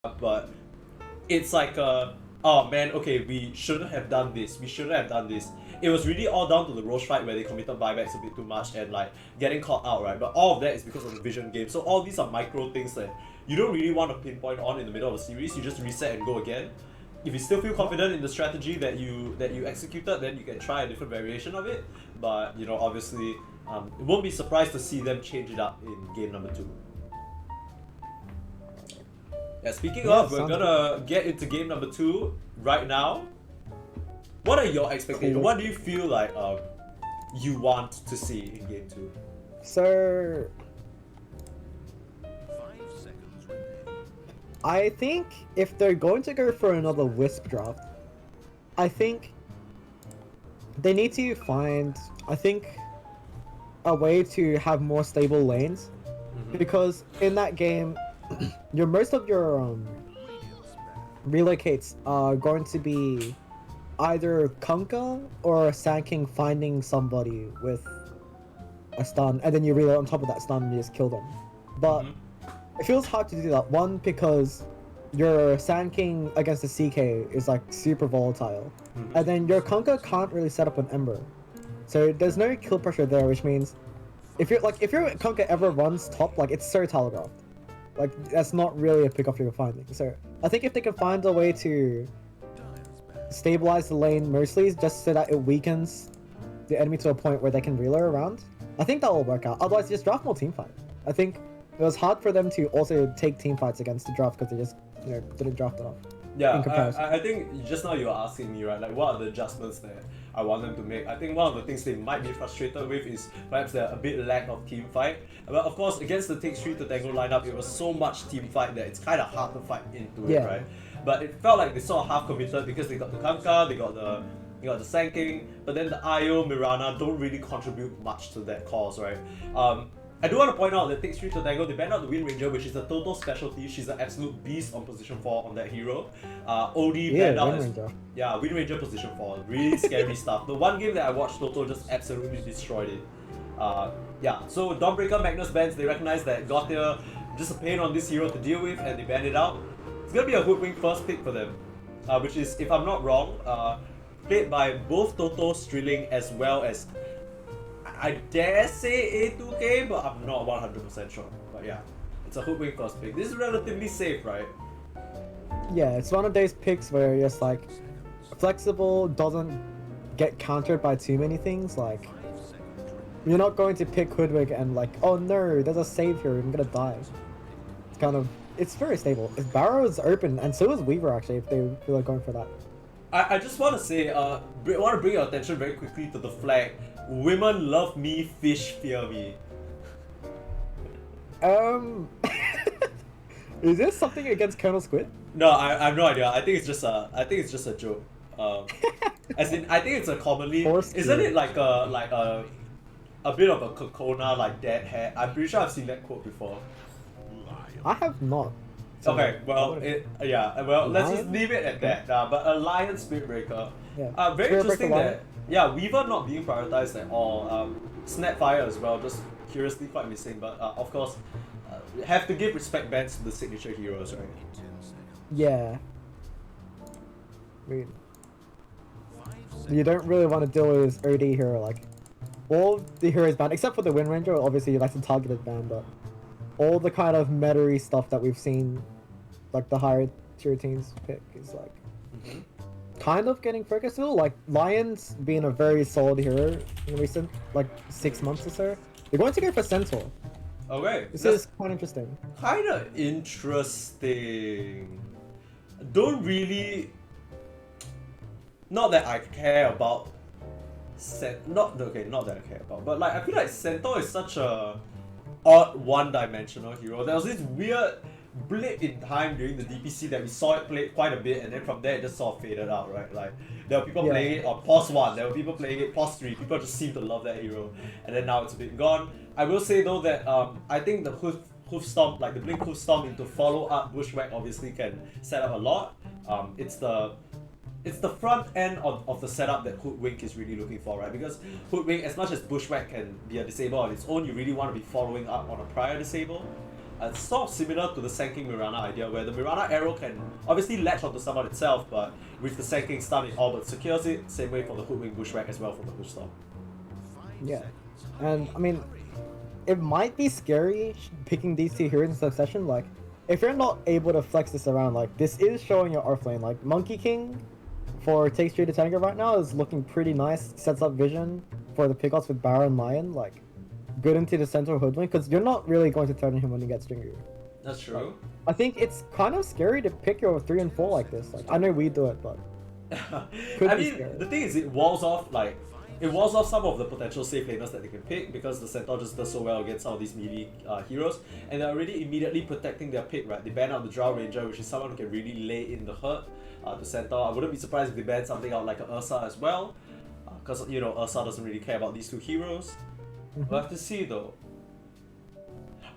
but it's like oh man, okay, we shouldn't have done this. We shouldn't have done this. It was really all down to the Roche fight where they committed buybacks a bit too much and like getting caught out, right? But all of that is because of the vision game. So all these are micro things that you don't really want to pinpoint on in the middle of a series. You just reset and go again. If you still feel confident in the strategy that you executed, then you can try a different variation of it. But you know, obviously, it won't be surprised to see them change it up in game number 2. Yeah, speaking of, we're gonna get into game number 2 right now. What are your expectations? What do you feel like you want to see in game 2? So, I think if they're going to go for another Wisp draft, I think they need to find, a way to have more stable lanes. Because in that game, most of your relocates are going to be either Kunkka or Sand King finding somebody with a stun, and then you reload on top of that stun and you just kill them. But it feels hard to do that. One, because your Sand King against the CK is like super volatile, and then your Kunkka can't really set up an Ember, so there's no kill pressure there. Which means if your Kunkka ever runs top, like it's so telegraphed. Like, that's not really a pick-off you're finding. So, I think if they can find a way to stabilize the lane mostly, just so that it weakens the enemy to a point where they can reload around, I think that will work out. Otherwise, just draft more teamfight. I think it was hard for them to also take teamfights against the draft because they just, didn't draft enough. Yeah, I think just now you were asking me, right, like what are the adjustments that I want them to make. I think one of the things they might be frustrated with is perhaps a bit lack of team fight. But of course, against the Takes 3 to Tango lineup, it was so much team fight that it's kind of hard to fight into it, right? But it felt like they sort of half committed because they got the Kunkka, they got the Sand King, but then the Io, Mirana don't really contribute much to that cause, right? I do want to point out that Takes 3 to Tango, they banned out the Wind Ranger, which is a total specialty. She's an absolute beast on position 4 on that hero. OD banned out Wind Ranger position 4. Really scary stuff. The one game that I watched, Toto just absolutely destroyed it. So Dawnbreaker, Magnus bans, they recognize that Gautier just a pain on this hero to deal with and they banned it out. It's gonna be a Hoodwink first pick for them, which is, if I'm not wrong, played by both Toto, Strilling, as well as, I dare say A2K, but I'm not 100% sure. But yeah, it's a Hoodwink first pick. This is relatively safe, right? Yeah, it's one of those picks where you're just like, flexible, doesn't get countered by too many things. Like, you're not going to pick Hoodwink and like, oh no, there's a save here, I'm gonna die. It's kind of, it's very stable. If Barrow is open, and so is Weaver actually, if they feel like going for that. I just want to say, want to bring your attention very quickly to the flag. Women love me, fish fear me. Is this something against Colonel Squid? No, I have no idea. I think it's just a joke. As in, I think it's a commonly. Isn't it like a bit of a Kokona like dead hair? I'm pretty sure I've seen that quote before. I have not. So okay, well, let's just leave it at that. But a Lion Spiritbreaker. Yeah. Very interesting that. Yeah, Weaver not being prioritized at all. Snapfire as well, just curiously quite missing. But of course, have to give respect bans to the signature heroes, right? Yeah. I mean, you don't really want to deal with this OD hero. Like, all the heroes banned, except for the Wind Ranger, obviously that's a targeted ban, but all the kind of meta-y stuff that we've seen, like the higher tier teams pick, is like kind of getting focused still. Like, Lion's being a very solid hero in recent, like, 6 months or so. They're going to go for Centaur. Okay. This is quite interesting. Kind of interesting. Don't really... Not that I care about... Not that I care about, but like, I feel like Centaur is such a odd one-dimensional hero. There was this weird blip in time during the DPC that we saw it played quite a bit, and then from there it just sort of faded out, right? Like, there were people playing it on POS 1, there were people playing it POS 3, people just seem to love that hero, and then now it's a bit gone. I will say though that I think the Hoof Stomp, like the Blink Hoof Stomp into follow-up Bushwhack obviously can set up a lot. It's the front end of the setup that Hoodwink is really looking for, right? Because Hoodwink, as much as Bushwhack can be a disable on its own, you really want to be following up on a prior disable. It's sort of similar to the Sanking Mirana idea, where the Mirana arrow can obviously latch onto someone itself, but with the Sanking stun it all but secures it. Same way for the Hoodwink Bushwhack as well from the Bush Stomp. Yeah, and I mean, it might be scary picking these two heroes in succession. Like, if you're not able to flex this around, like this is showing your off lane. Like Monkey King for takes 3 to Tango right now is looking pretty nice. Sets up vision for the pickoffs with Baron Lion. Like, good into the center of Hoodwink because you're not really going to threaten him when he gets Jingu. That's true. I think it's kind of scary to pick your 3 and 4 like this. Like, I know we do it, but I mean, the thing is, it walls off some of the potential safe laners that they can pick because the Centaur just does so well against some of these melee heroes, and they're already immediately protecting their pick, right? They ban out the Drow Ranger, which is someone who can really lay in the hurt to Centaur. I wouldn't be surprised if they ban something out like an Ursa as well, because you know Ursa doesn't really care about these two heroes. We'll have to see though.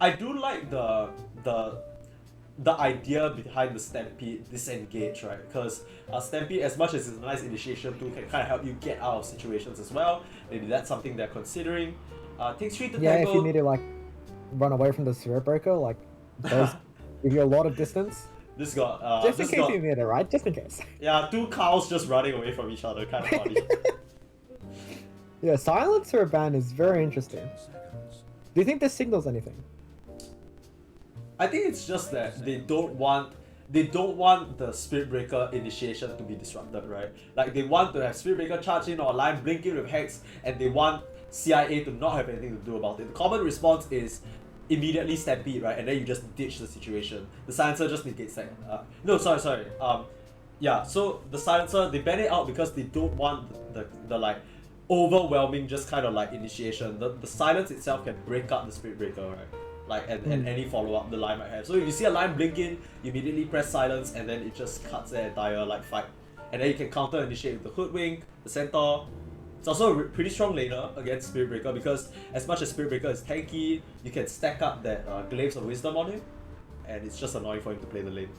I do like the idea behind the Stampede disengage, right? Because Stampede, as much as it's a nice initiation tool, can kind of help you get out of situations as well. Maybe that's something they're considering. Takes 3 to yeah, tango. if you need to like run away from the Spirit Breaker, like those give you a lot of distance. This got Just in case you need it, right? Just in case. Yeah, 2 cows just running away from each other, kind of funny. Yeah, Silencer ban is very interesting. Do you think this signals anything? I think it's just that they don't want the Spirit Breaker initiation to be disrupted, right? Like they want to have Spirit Breaker charge in or line blink in with Hex, and they want CIA to not have anything to do about it. The common response is immediately Stampede, right? And then you just ditch the situation. The Silencer just negates that. No, sorry. Yeah, so the Silencer, they ban it out because they don't want the like overwhelming just kind of like initiation. The silence itself can break up the Spirit Breaker, right? Like and any follow-up the line might have. So if you see a line blink in, you immediately press silence and then it just cuts the entire like fight. And then you can counter initiate with the Hoodwink, the Centaur. It's also a pretty strong laner against Spirit Breaker because as much as Spirit Breaker is tanky, you can stack up that Glaives of Wisdom on him, and it's just annoying for him to play the lane.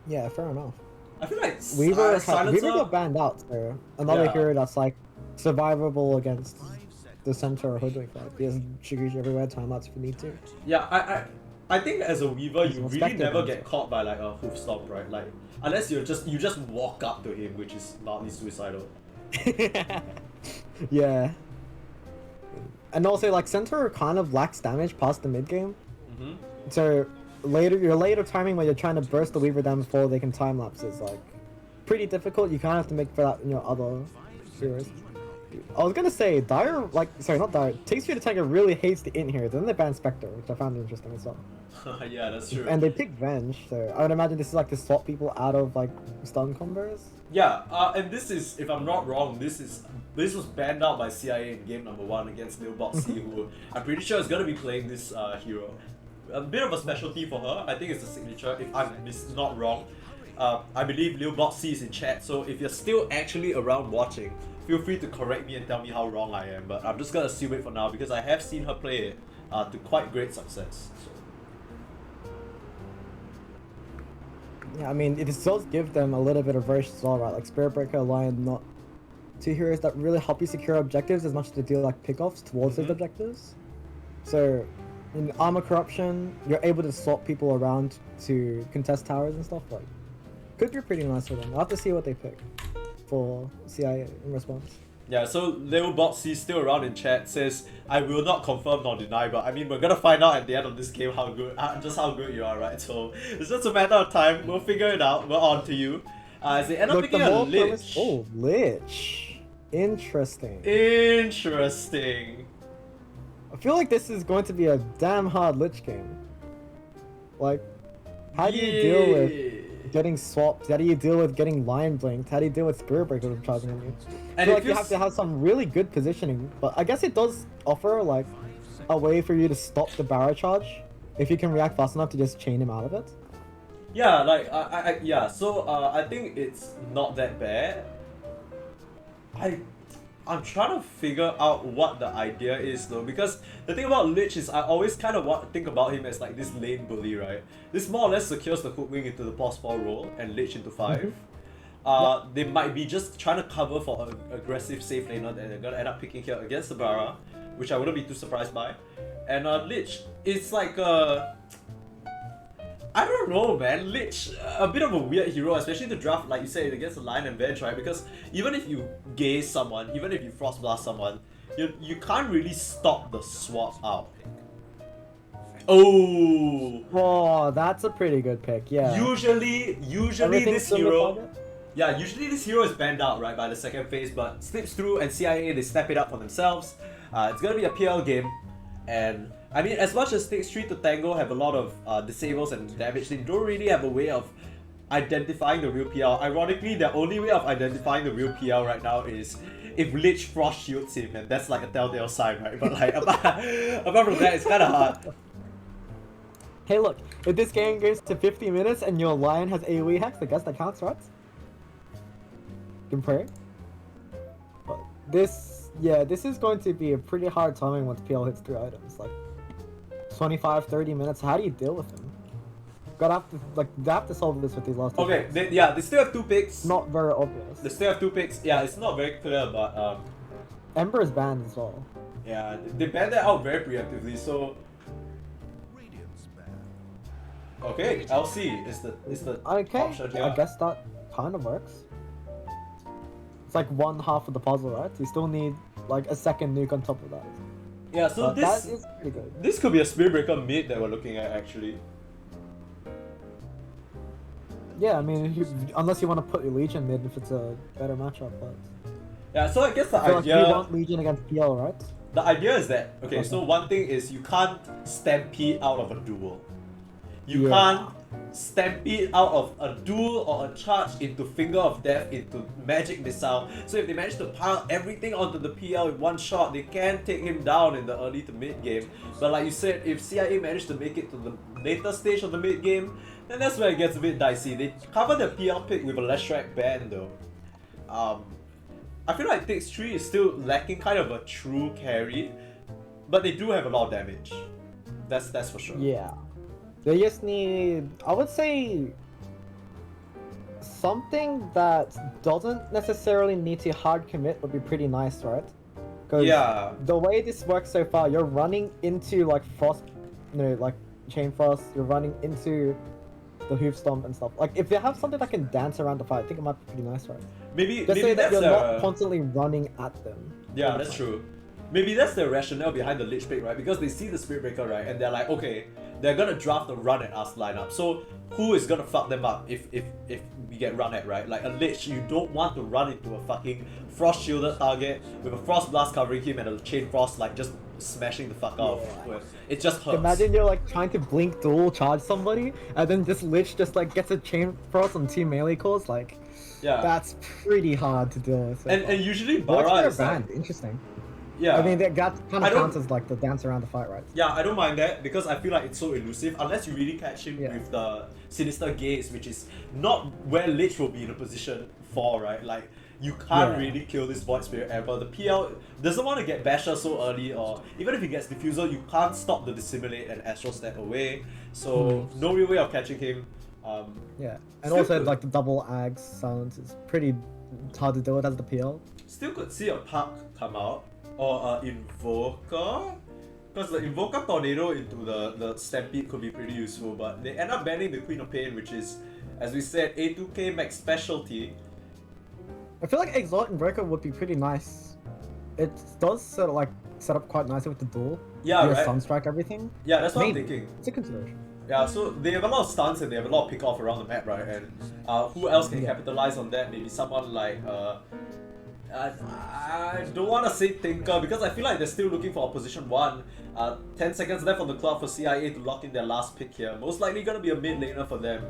Yeah, fair enough. I feel like Weaver Silencer... got banned out, so another hero that's like survivable against the center or Hoodwink, like he has Shigushi everywhere, timelapse if you need to. Yeah, I think as a Weaver you really never respected. get caught by like a hoof stomp, right? Like unless you just walk up to him, which is mildly suicidal. Yeah. And also like center kind of lacks damage past the mid game. So your later timing when you're trying to burst the Weaver down before they can time lapse is like pretty difficult. You kind of have to make for that in your other heroes. I was gonna say not Dire. Takes 3 to Tango really hates the int here. Then they ban Spectre, which I found interesting as well. Yeah, that's true. And they pick Venge, so I would imagine this is like to swap people out of like stun combos. Yeah, and this is, if I'm not wrong, this was banned out by CIA in game number 1 against Lil Boxy, who I'm pretty sure is gonna be playing this hero. A bit of a specialty for her. I think it's a signature. If I'm not wrong, I believe Lil Boxy is in chat. So if you're still actually around watching, feel free to correct me and tell me how wrong I am. But I'm just gonna assume it for now because I have seen her play it to quite great success. So. Yeah, I mean, it does give them a little bit of version as well, right? Like Spirit Breaker, Lion, not two heroes that really help you secure objectives as much as they do like pickoffs towards those objectives. So, in Armor Corruption, you're able to swap people around to contest towers and stuff. Like, could be pretty nice for them. I'll have to see what they pick for CIA in response. Yeah, so Lil Boxy still around in chat says, I will not confirm nor deny, but I mean, we're gonna find out at the end of this game how good you are, right? So it's just a matter of time. We'll figure it out. We're on to you. As they end up picking a Lich. Oh, Lich. Interesting. Interesting. I feel like this is going to be a damn hard Lich game. Like, how do you deal with getting swapped? How do you deal with getting Lion Blinked? How do you deal with Spirit Breaker charging on you? I feel like you have to have some really good positioning, but I guess it does offer like a way for you to stop the barrel charge if you can react fast enough to just chain him out of it. Yeah, like so I think it's not that bad. I'm trying to figure out what the idea is though, because the thing about Lich is I always kind of think about him as like this lane bully, right? This more or less secures the Hoodwink into the pause 4 roll and Lich into 5. They might be just trying to cover for an aggressive safe laner that they're gonna end up picking here against the Bara, which I wouldn't be too surprised by. And Lich, it's like I don't know, man. Lich, a bit of a weird hero, especially to draft, like you said, against the Lion and Venge, right? Because even if you gaze someone, even if you Frost Blast someone, you can't really stop the swap out. Oh! Oh, that's a pretty good pick, yeah. Usually Everything's this hero... target? Yeah, usually this hero is banned out, right, by the second phase, but slips through and CIA, they snap it up for themselves. It's gonna be a PL game, and I mean, as much as Takes 3 to Tango have a lot of disables and damage, they don't really have a way of identifying the real PL. Ironically, the only way of identifying the real PL right now is if Lich Frost shields him, and that's like a telltale sign, right? But like, apart from that, it's kinda hard. Hey look, if this game goes to 50 minutes and your Lion has AoE hacks, I guess that counts, right? Compare. But this is going to be a pretty hard timing once PL hits 3 items. Like 25-30 minutes. How do you deal with them? They have to solve this with these last two Okay, picks. they still have 2 picks. Not very obvious. They still have 2 picks. Yeah, it's not very clear, but Ember is banned as well. yeah, they banned that out very preemptively. So okay, LC is the Okay, option here. I guess that kind of works. It's like one half of the puzzle, right? You still need like a second nuke on top of that. Yeah, so But this that is pretty good. this could be a Spirit Breaker mid that we're looking at actually. Yeah, I mean, unless you want to put your Legion mid if it's a better matchup, but Yeah, so I guess the I feel like idea we want Legion against PL, right? the idea is that okay, so one thing is you can't stampede out of a duel. You Yeah. can't stampede out of a duel or a charge into Finger of Death into Magic Missile. So if they manage to pile everything onto the PL in one shot, they can take him down in the early to mid game. But like you said, if CIA manage to make it to the later stage of the mid game, then that's where it gets a bit dicey. They cover the PL pick with a Leshrac ban though. I feel like Takes 3 is still lacking kind of a true carry, but they do have a lot of damage. That's for sure. Yeah. They just need, I would say, something that doesn't necessarily need to hard commit would be pretty nice, right? Because Yeah. the way this works so far, you're running into like Frost, like Chain Frost, you're running into the Hoof Stomp and stuff. Like, if they have something that can dance around the fight, I think it might be pretty nice, right? Maybe Just say that that's you're not constantly running at them. yeah, that's true. Maybe that's the rationale behind the Lich pick, right? Because they see the Spirit Breaker, right? And they're like, okay, they're gonna draft a run at us lineup. So who is gonna fuck them up if we get run at, right? Like a Lich, you don't want to run into a fucking Frost shielded target with a Frost Blast covering him and a Chain Frost like just smashing the fuck out of him. It just hurts. Imagine you're like trying to blink dual charge somebody, and then this Lich just like gets a Chain Frost on 2 melee cores, like Yeah. that's pretty hard to deal with. And usually What's Bara their is like, band? Interesting. yeah. I mean, that kind I of don't- counts as like the dance around the fight, right? Yeah, I don't mind that because I feel like it's so elusive unless you really catch him Yeah. with the Sinister Gaze, which is not where Lich will be in a position for, right? Like, you can't Yeah. really kill this Void Spirit ever. The PL doesn't want to get Basher so early, or even if he gets Diffusal, you can't stop the Dissimulate and Astral Step away. So, no real way of catching him. Yeah, and Still also could- like the double Ags silence is pretty hard to deal with as the PL. Still could see a Puck come out, or an Invoker. Because the Invoker Tornado into the Stampede could be pretty useful, but they end up banning the Queen of Pain, which is, as we said, A2K max specialty. I feel like Exalt Invoker would be pretty nice. It does sort of like set up quite nicely with the duel. Yeah, Your right? Sunstrike everything. Yeah, that's what Maybe. I'm thinking. It's a consideration. Yeah, so they have a lot of stunts and they have a lot of pick off around the map, right? And who else can Yeah. capitalize on that? Maybe someone like I don't want to say Tinker because I feel like they're still looking for a position 1. 10 seconds left on the clock for CIA to lock in their last pick here. Most likely gonna be a mid laner for them.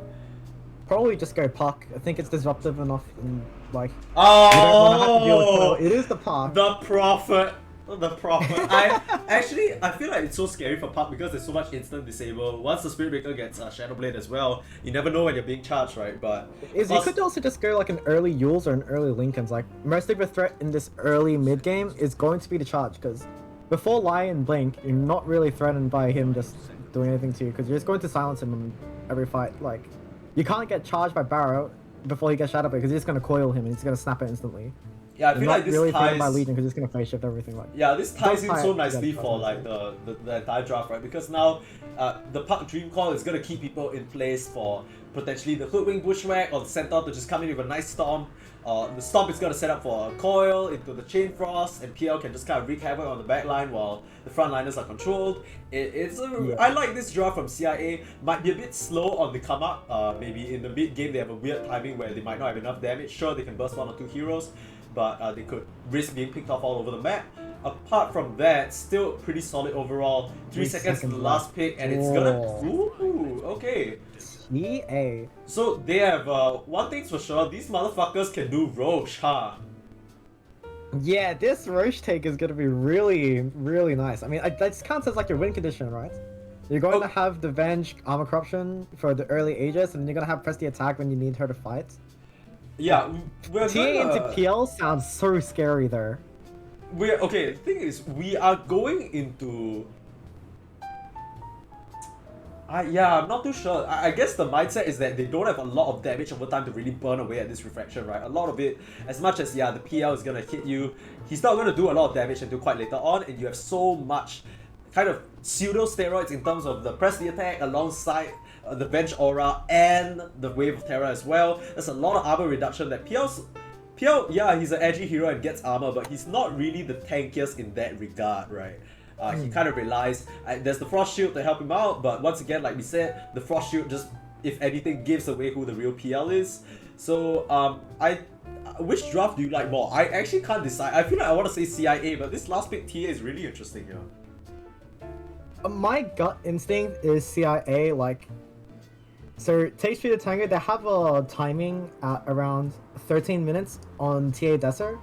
Probably just go Puck. I think it's disruptive enough and like you don't want to have to deal with Oh, Coil. It is the Puck. the Prophet. The Prophet. I feel like it's so scary for Puck because there's so much instant disable. Once the Spirit Breaker gets Shadow Blade as well, you never know when you're being charged, right? But You plus- could also just go like an early Yules or an early Lincolns. Like most of the threat in this early mid game is going to be the charge because before Lion Blink, you're not really threatened by him just doing anything to you because you're just going to silence him in every fight. Like you can't get charged by Barrow before he gets Shadow Blade because he's just going to coil him and he's going to snap it instantly. Yeah, I They're feel not like this really favored by ties. Legion because it's gonna phase shift everything. Like, Yeah, this ties in tie so it nicely together, for that's like the entire draft, right? Because now the Puck Dream Call is gonna keep people in place for potentially the Hoodwink Bushwhack or the Centaur to just come in with a nice Stomp. The Stomp is gonna set up for a coil into the Chain Frost, and PL can just kind of wreak havoc on the back line while the front liners are controlled. I like this draft from CIA. Might be a bit slow on the come up. Maybe in the mid game they have a weird timing where they might not have enough damage. Sure, they can burst one or two heroes, but they could risk being picked off all over the map. Apart from that, still pretty solid overall. 3 seconds to the last pick, and it's gonna. Ooh, okay. EA. So they have one thing's for sure, these motherfuckers can do Roche, huh? Yeah, this Roche take is gonna be really, really nice. I mean, that counts as like your win condition, right? You're going to have the Venge Armor Corruption for the early Aegis, and then you're gonna have press the attack when you need her to fight. Yeah, we're TA gonna... into PL sounds so scary there. Okay, the thing is, we are going into... yeah, I'm not too sure. I guess the mindset is that they don't have a lot of damage over time to really burn away at this refraction, right? A lot of it, as much as, yeah, the PL is gonna hit you, he's not gonna do a lot of damage until quite later on, and you have so much kind of pseudo-steroids in terms of the press the attack alongside the Venge Aura and the Wave of Terror as well. There's a lot of armor reduction that PL, yeah, he's an edgy hero and gets armor, but he's not really the tankiest in that regard, right? He kind of relies, there's the Frost Shield to help him out, but once again, like we said, the Frost Shield just, if anything, gives away who the real PL is. So, which draft do you like more? I actually can't decide. I feel like I want to say CIA, but this last pick TA is really interesting here. My gut instinct is CIA, like... So, Take Street to Tango, they have a timing at around 13 minutes on TA Desert.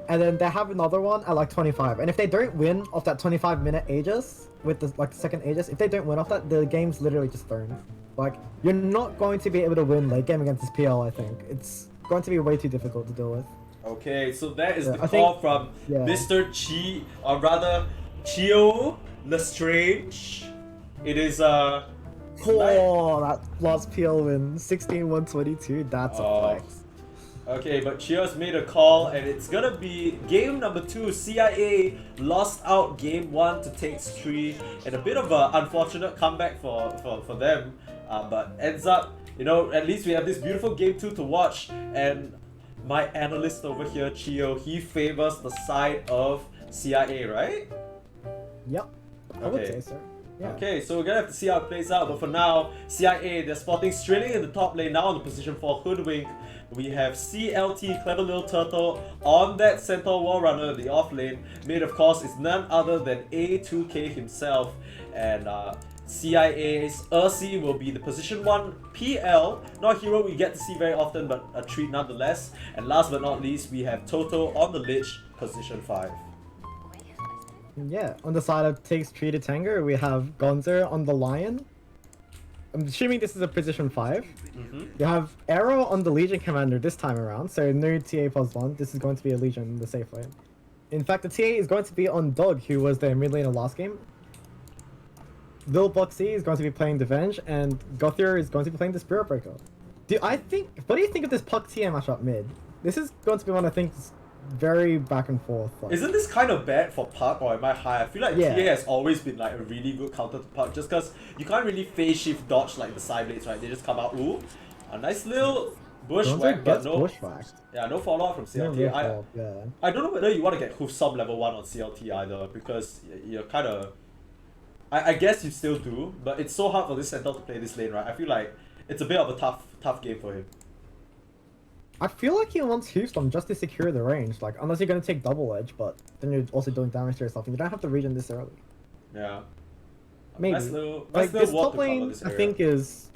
And then they have another one at like 25. And if they don't win off that 25-minute Aegis, with the like second Aegis, if they don't win off that, the game's literally just thrown. Like, you're not going to be able to win late game against this PL, I think. It's going to be way too difficult to deal with. Okay, so that is the call from Mr. Chi, or rather, Chiyo Lestrange. It is that last PL win, 16-122, that's a flex. Okay, but Chiyo's made a call, and it's gonna be game number 2. CIA lost out game 1 to Takes 3, and a bit of an unfortunate comeback for them. But ends up, you know, at least we have this beautiful game 2 to watch, and my analyst over here, Chiyo, he favors the side of CIA, right? Yep, I would say so. Yeah. Okay, so we're gonna have to see how it plays out, but for now, CIA, they're spotting Strilling in the top lane, now on the position 4 Hoodwink. We have CLT, Clever Little Turtle, on that Centaur Wall Runner, the off lane. Mid, of course, is none other than A2K himself, and CIA's Ursi will be the position 1 PL, not a hero we get to see very often, but a treat nonetheless. And last but not least, we have Toto on the Lich, position 5. Yeah, on the side of Takes 3 to Tango, we have Gonzo on the Lion. I'm assuming this is a position 5. You have Arrow on the Legion Commander this time around, so no TA +1. This is going to be a Legion in the safe lane. In fact, the TA is going to be on Dog, who was their mid laner last game. Lil Boxy is going to be playing the Venge, and Gothier is going to be playing the Spirit Breaker. What do you think of this Puck TA matchup mid? This is going to be one I think is very back and forth. Like. Isn't this kind of bad for Puck, or am I high? I feel like TA has always been like a really good counter to Puck, just because you can't really phase shift dodge like the side blades, right? They just come out, ooh, a nice little bushwhack, but no, no follow up from CLT. I don't know whether you want to get Hoofstomp level 1 on CLT either, because you're kind of, I guess you still do, but it's so hard for this Centaur to play this lane, right? I feel like it's a bit of a tough game for him. I feel like he wants Hoofstomp just to secure the range, like, unless you're going to take double edge, but then you're also doing damage to yourself, and you don't have to regen this early. Yeah. Maybe. Nice little this top lane, this I think, is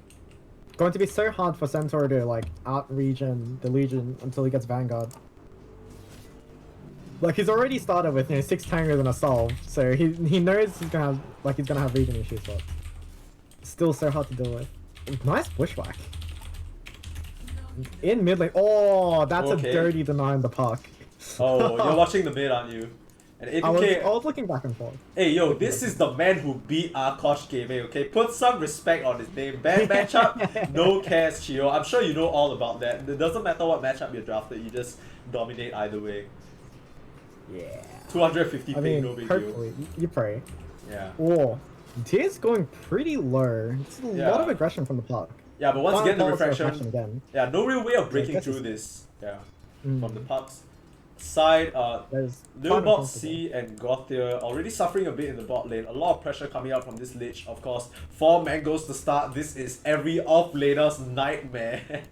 going to be so hard for Centaur to, like, out-regen the Legion until he gets Vanguard. Like, he's already started with, 6 tangos and a solve, so he knows he's gonna have regen issues, but still so hard to deal with. Nice bushwhack. In mid lane. Oh, that's a dirty deny in the Puck. Oh, you're watching the mid, aren't you? And I was A2K, looking back and forth. hey yo, this is the man who beat Arkosh Gaming, okay? Put some respect on his name. Bad matchup, no cares, Chiyo. I'm sure you know all about that. It doesn't matter what matchup you're drafted, you just dominate either way. Yeah. 250 I ping, mean, no big deal. hopefully, you pray. Yeah. Whoa. T is going pretty low. It's a lot of aggression from the puck. Yeah, but once Final again, the pulse refraction. again. Yeah, no real way of Yeah, breaking guess through it's- this. Yeah. Mm. From the pucks. Side, There's Lil final Bot pulse C and Gothier already suffering a bit in the bot lane. A lot of pressure coming out from this Lich, of course. 4 mangoes to start. This is every off-laner's nightmare.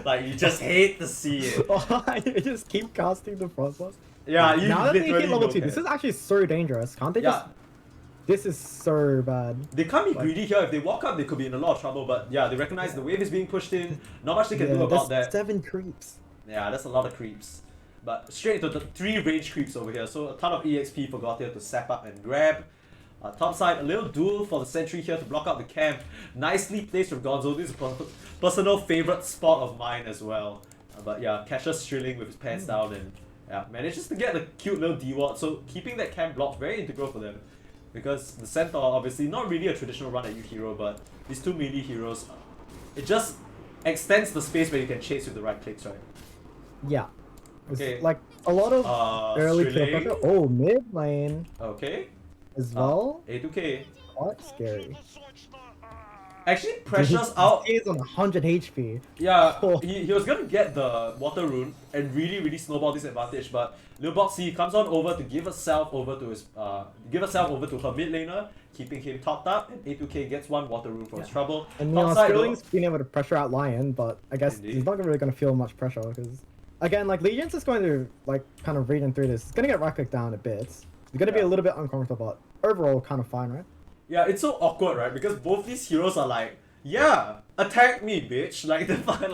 Like, you just hate to see it. You just keep casting the frostboss. Yeah, you Now that they literally hit level don't 2, care. this is actually so dangerous. Can't they Yeah. just... This is so bad. They can't be Like- greedy here. If they walk up, they could be in a lot of trouble. But yeah, they recognize the wave is being pushed in. Not much they can do about there's that. 7 creeps. Yeah, that's a lot of creeps. But straight into the 3 range creeps over here. So a ton of EXP for Gothier to sap up and grab. Top side, a little duel for the sentry here to block out the camp. Nicely placed from Gonzo. This is a personal favorite spot of mine as well. But yeah, Cassius Strilling with his pants down and yeah, manages to get the cute little D-Ward. So keeping that camp blocked, very integral for them. Because the Centaur, obviously, not really a traditional run at you hero, but these 2 melee heroes, it just extends the space where you can chase with the right clicks, right? Yeah. It's Okay. like a lot of early kill Strilling. pressure. Oh, mid lane Okay. as well. A2K. Quite scary. Actually, Precious out. He is on 100 HP. Yeah, Oh. he was gonna get the water rune and really snowball this advantage, but Lil Boxy comes on over to give herself over to his her mid laner, keeping him topped up, and A2K gets 1 water rune for his trouble. And Top side, though- Sterling's been able to pressure out Lion, but I guess Indeed. he's not really going to feel much pressure because, again, like Legion's just going to like kind of reading through this. It's going to get right click down a bit. It's going to be Yeah. a little bit uncomfortable, but overall kind of fine, right? Yeah, it's so awkward, right? Because both these heroes are like, yeah, attack me, bitch. Like they fucking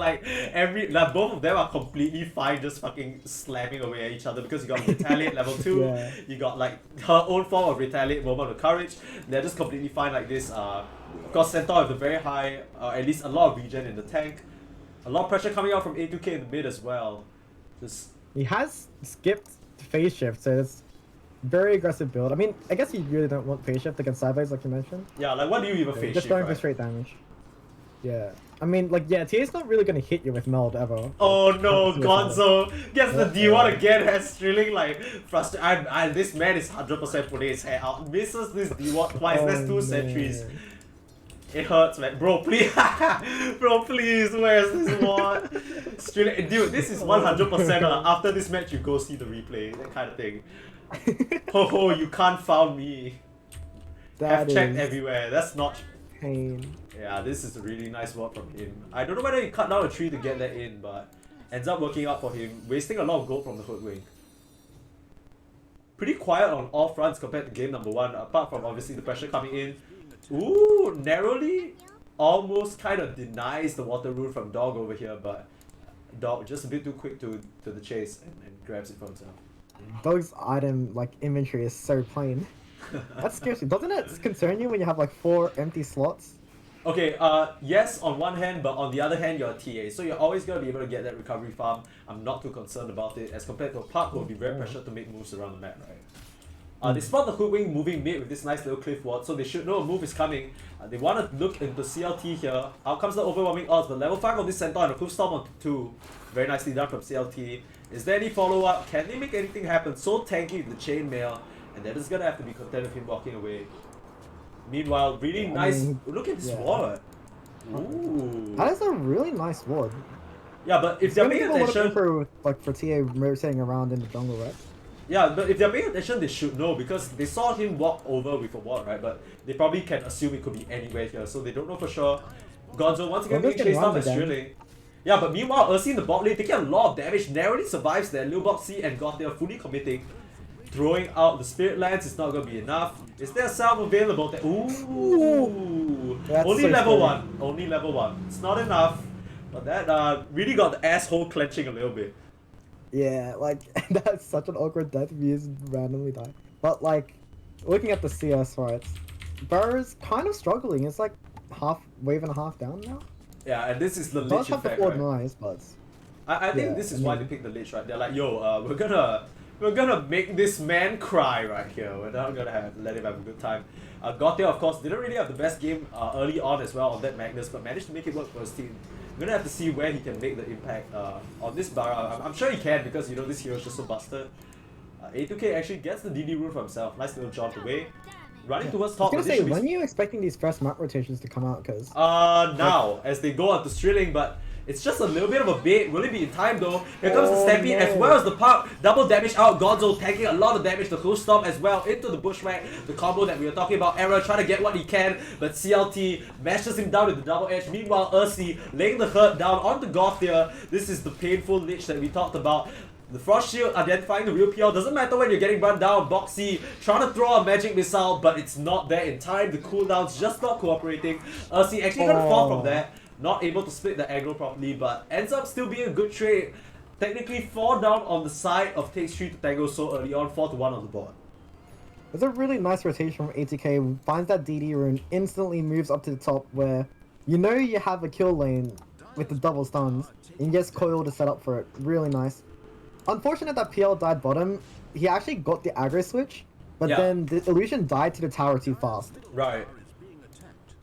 both of them are completely fine, just fucking slamming away at each other because you got retaliate level 2, Yeah. you got like her own form of retaliate, moment of courage. They're just completely fine like this. Of course, Centaur with the very high, at least a lot of regen in the tank, a lot of pressure coming out from A2K in the mid as well. Just He has skipped phase shift, so it's very aggressive build. I mean, I guess you really don't want phase shift against sideways like you mentioned. yeah, like what do you even face? Just shift, going for right? straight damage. Yeah. I mean, like, yeah, TA's not really going to hit you with meld ever. Oh no, Can't do it. Gonzo gets the Yeah. D1 again, has Strilling like frustrated. This man is 100% putting his hair out. Misses this D1 twice, Oh, that's 2 man. sentries. It hurts, man. Bro, please. Bro, please, where's this ward? Strilling, dude, this is 100% after this match you go see the replay, that kind of thing. Ho ho, you can't found me. That Have checked is everywhere, that's not... pain. Yeah, this is a really nice work from him. I don't know whether he cut down a tree to get that in, but ends up working out for him, wasting a lot of gold from the Hoodwink. Pretty quiet on all fronts compared to game number 1, apart from obviously the pressure coming in. Ooh, narrowly almost kind of denies the water rune from Dog over here, but Dog just a bit too quick to the chase and grabs it for himself. Dog's item, like, inventory is so plain. That's scary. Doesn't it concern you when you have, like, 4 empty slots? Okay, yes on one hand, but on the other hand you're a TA, so you're always going to be able to get that recovery farm. I'm not too concerned about it, as compared to a Puck who will be very pressured to make moves around the map, right? They spot the Hoodwink moving mid with this nice little cliff ward, so they should know a move is coming. They want to look into CLT here. Out comes the overwhelming odds, but level 5 of this Centaur and a Hoof Stomp on 2. Very nicely done from CLT. Is there any follow-up? Can they make anything happen? So tanky with the chainmail, and they're just going to have to be content with him walking away. Meanwhile, really nice. Look at this yeah. ward. Ooh. That is a really nice ward. Yeah, but if they're Gonna paying give a lot of attention, room for TA rotating around in the jungle, right? yeah, but if they're paying attention, they should know because they saw him walk over with a ward, right? But they probably can assume it could be anywhere here, so they don't know for sure. Gonzo once again being Gonzo's chased down by getting rounded Strilling. Yeah, but meanwhile, Ursi in the bot lane taking a lot of damage, narrowly survives there. Lil Boxy and Gothier fully committing. Throwing out the Spirit Lance is not going to be enough. Is there a salve available? Ooh! That's Only so level scary. 1. Only level 1. It's not enough. But that really got the asshole clenching a little bit. Yeah, like, that's such an awkward death if you just randomly die. But, like, looking at the CS fights, Burrow's kind of struggling. It's like wave and a half down now. Yeah, and this is the Does Lich have the effect, forward right? nice, but I think yeah, this is I why mean- they picked the Lich, right? They're like, yo, we're gonna We're gonna make this man cry right here. We're not gonna let him have a good time. Gautier, of course, didn't really have the best game early on as well on that Magnus, but managed to make it work for his team. We're gonna have to see where he can make the impact on this Bara. I'm sure he can because, you know, this hero is just so busted. A2K actually gets the DD rune for himself. Nice little jaunt away. Running towards top. I was gonna say, when are you expecting these first map rotations to come out? Because now, as they go on to Strilling, but it's just a little bit of a bait. Will it be in time though? Here comes the Stampede as well as the Puck. Double damage out. Gonzo taking a lot of damage. The Cool Stomp as well into the Bushwhack. The combo that we were talking about. Error trying to get what he can, but CLT mashes him down with the double edge. Meanwhile, Ursi laying the hurt down onto Gautier. This is the painful niche that we talked about. The Frost Shield identifying the real PL. Doesn't matter when you're getting run down. Boxy trying to throw a magic missile, but it's not there in time. The cooldown's just not cooperating. Ursi actually gonna fall from that. Not able to split the aggro properly, but ends up still being a good trade. Technically 4 down on the side of takes 3 to tango so early on, 4 to 1 on the board. it's a really nice rotation from ATK. Finds that DD rune, instantly moves up to the top where you know you have a kill lane with the double stuns, and gets Coil to set up for it. Really nice. Unfortunate that PL died bottom. He actually got the aggro switch, but then the illusion died to the tower too fast. Right.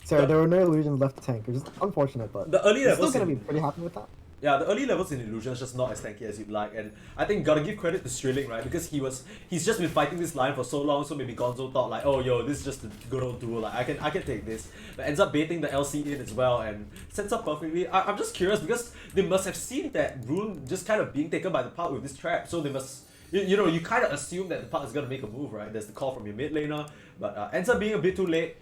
So there were no illusions left to tank, which is unfortunate, but the early I'm still levels gonna be pretty happy with that. Yeah, the early levels in Illusion is just not as tanky as you'd like, and I think gotta give credit to Strilling, right? Because he's just been fighting this line for so long, so maybe Gonzo thought like, oh yo, this is just a good old duo, like I can take this. But ends up baiting the LC in as well and sets up perfectly. I'm just curious because they must have seen that rune just kind of being taken by the Puck with this trap, so they must you know, you kind of assume that the Puck is gonna make a move, right? There's the call from your mid laner, but ends up being a bit too late.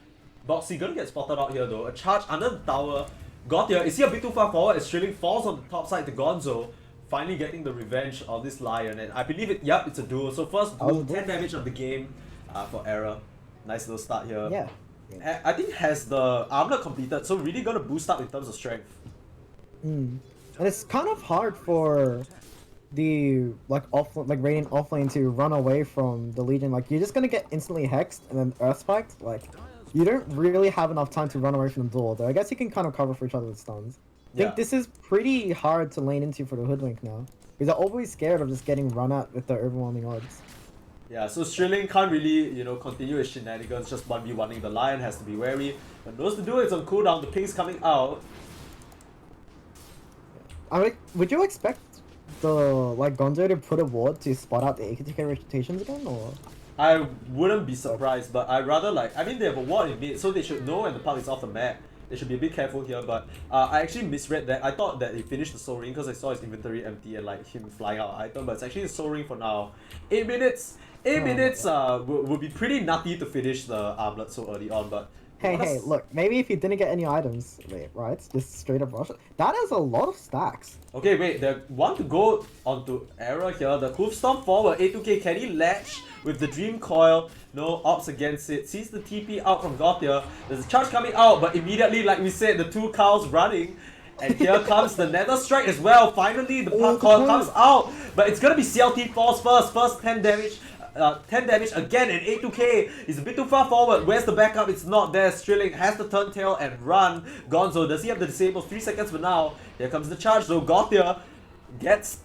Boxy gonna get spotted out here though. A charge under the tower. Gautier, is he a bit too far forward as Strilling falls on the top side to Gonzo, finally getting the revenge of this Lion, and I believe it's a duel. So first duel, 10 damage of the game for Error. Nice little start here. Yeah. I think has the armlet completed, so really gonna boost up in terms of strength. And it's kind of hard for the Radiant offlane to run away from the Legion. Like you're just gonna get instantly hexed and then earth spiked. Like you don't really have enough time to run away from the duel, though I guess you can kind of cover for each other with stuns. I think this is pretty hard to lane into for the Hoodwink now, because they're always scared of just getting run at with the overwhelming odds. Yeah, so Strilling can't really, you know, continue his shenanigans, just 1v1ing the Lion, has to be wary. But knows to do it's on cooldown, the ping's coming out. I mean, would you expect the Gonzo to put a ward to spot out the ATK rotations again, or? I wouldn't be surprised, but I rather I mean they have a ward in mid, so they should know when the Puck is off the map. They should be a bit careful here, but I actually misread that. I thought that he finished the Soul Ring because I saw his inventory empty and like him flying out item, but it's actually the Soul Ring for now. 8 minutes! 8 minutes would be pretty nutty to finish the armlet so early on, but... Hey, look, maybe if you didn't get any items, right, just straight up rush it. That is a lot of stacks. Okay, wait, they want to go onto Error here. The Hoof Stomp forward, A2K, can he latch with the Dream Coil? No, opts against it. Sees the TP out from Gautier. There's a charge coming out, but immediately, like we said, the 2 cows running. And here comes the Nether Strike as well. Finally, the Puck Coil comes out, but it's gonna be CLT falls first. First 10 damage. 10 damage again, and A2K is a bit too far forward. Where's the backup? It's not there. Strilling has to turn tail and run. Gonzo, does he have the disable? 3 seconds for now. Here comes the charge though. Gautier gets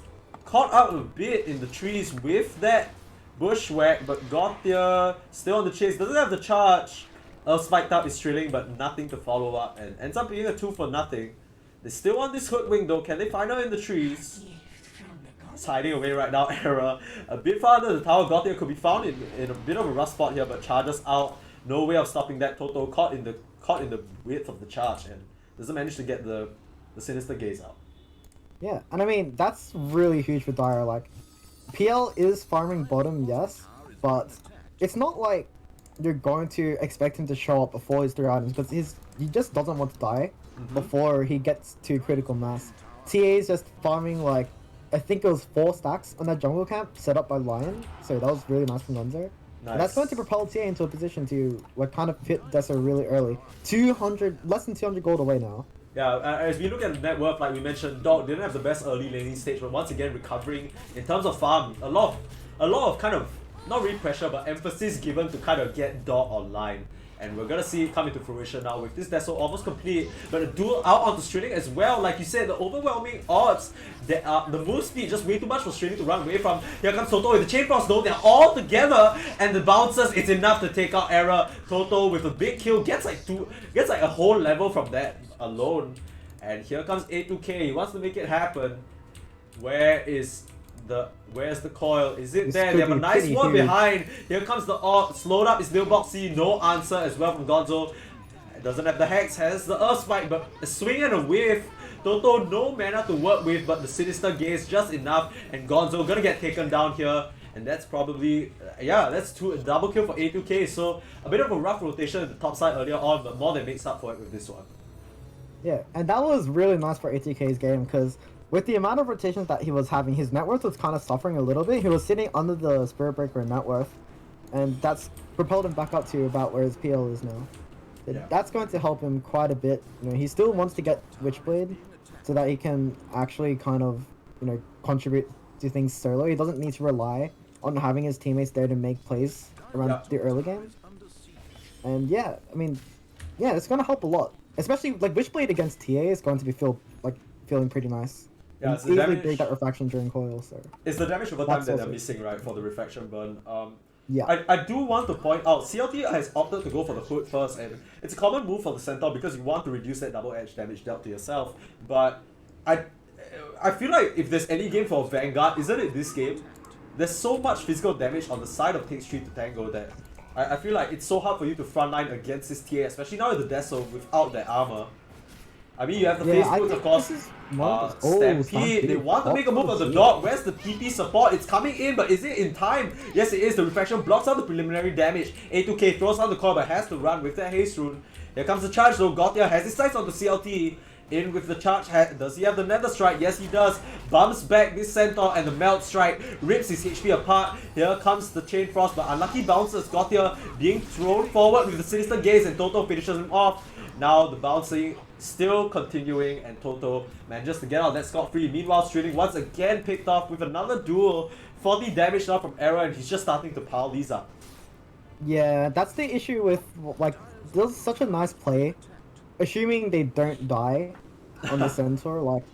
caught up a bit in the trees with that bushwhack, but Gautier still on the chase. Doesn't have the charge. Spiked up is Strilling, but nothing to follow up, and ends up being a 2 for nothing. They still want this Hoodwink though. Can they find her in the trees? It's hiding away right now, Error. A bit far under the tower, Gautier could be found in a bit of a rough spot here, but charges out. No way of stopping that. Toto caught in the width of the charge and doesn't manage to get the Sinister Gaze out. Yeah, and I mean, that's really huge for Dire. Like, PL is farming bottom, yes, but it's not like you're going to expect him to show up before his 3 items, because he just doesn't want to die before he gets to critical mass. TA is just farming like, I think it was 4 stacks on that jungle camp set up by Lion, so that was really nice from Gonzo. Nice. And that's going to propel TA into a position to like kind of hit Dessa really early. Less than 200 gold away now. Yeah, as we look at the net worth, like we mentioned, Dog didn't have the best early laning stage, but once again recovering in terms of farm. A lot of kind of not really pressure, but emphasis given to kind of get Dog online. And we're gonna see it come into fruition now with this Deso almost complete, but a duel out onto Strilling as well. Like you said, the overwhelming odds, the move speed just way too much for Strilling to run away from. Here comes Toto with the Chain Frost though, they're all together, and the bouncers, it's enough to take out Era. Toto with a big kill, gets like a whole level from that alone. And here comes A2K, he wants to make it happen. Where's the coil? Is it there? They have a nice one behind. Here comes the AWP. Slowed up is Lil Boxy. No answer as well from Gonzo. Doesn't have the Hex. Has the Earth Spike, but a swing and a whiff. Toto no mana to work with, but the Sinister Gaze just enough. And Gonzo gonna get taken down here. And that's probably, that's a double kill for A2K. So a bit of a rough rotation at the top side earlier on, but more than makes up for it with this one. Yeah, and that was really nice for A2K's game because with the amount of rotations that he was having, his net worth was kind of suffering a little bit. He was sitting under the Spirit Breaker net worth, and that's propelled him back up to about where his PL is now. Yeah. That's going to help him quite a bit. You know, he still wants to get Witchblade so that he can actually kind of, you know, contribute to things solo. He doesn't need to rely on having his teammates there to make plays around the early game. And yeah, I mean, yeah, it's going to help a lot. Especially, like, Witchblade against TA is going to be feeling pretty nice. Yeah, it's the damage. Break that refraction during coil, so. It's the damage over time that they're missing, right, for the refraction burn. Yeah. I do want to point out, CLT has opted to go for the hood first, and it's a common move for the Centaur because you want to reduce that double edge damage dealt to yourself. But I feel like if there's any game for Vanguard, isn't it this game? There's so much physical damage on the side of Takes 3 to Tango that I feel like it's so hard for you to frontline against this TA, especially now with the Deso without that armor. I mean, you have the Facebook, of course. Stampede, they want to make a move on the dog. Where's the TP support? It's coming in, but is it in time? Yes, it is. The refraction blocks out the preliminary damage. A2K throws down the coil, but has to run with that haste rune. Here comes the charge though. Gothia has his sights on the CLT. In with the charge. Does he have the Nether Strike? Yes, he does. Bumps back this Centaur, and the Melt Strike rips his HP apart. Here comes the Chain Frost, but unlucky bounces. Gothia being thrown forward with the Sinister Gaze, and Toto finishes him off. Now the bouncing still continuing, and Toto manages to get out that scot-free. Meanwhile, Strilling once again picked off with another duel. 40 damage now from Era, and he's just starting to pile these up. Yeah, that's the issue with, like, this is such a nice play. Assuming they don't die on the Centaur, like,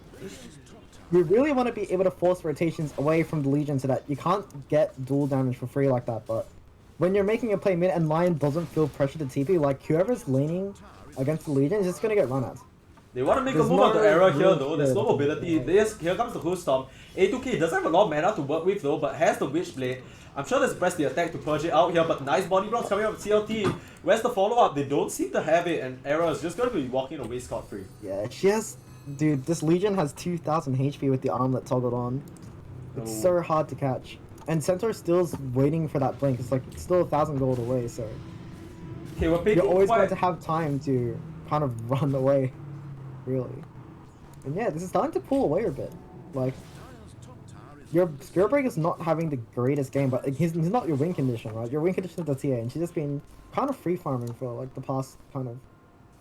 we really want to be able to force rotations away from the Legion so that you can't get dual damage for free like that, but when you're making a play mid and Lion doesn't feel pressure to TP, like, whoever's leaning against the Legion is just gonna get run at. They want to make a move on the Era here though, there's no mobility. Here comes the Hood Storm. A2K doesn't have a lot of mana to work with though, but has the Witchblade. I'm sure there's press the attack to purge it out here, but nice body blocks coming up with CLT. Where's the follow-up? They don't seem to have it, and Era is just going to be walking away scot-free. Yeah, she has... Dude, this Legion has 2000 HP with the armlet toggled on. It's so hard to catch. And Centaur still's waiting for that blink. It's like, still 1000 gold away, so... Okay, we're you're always going to have time to kind of run away, really. And yeah, this is starting to pull away a bit. Like, your Spirit Breaker is not having the greatest game, but he's not your win condition, right? Your win condition is the TA, and she's just been kind of free farming for like the past kind of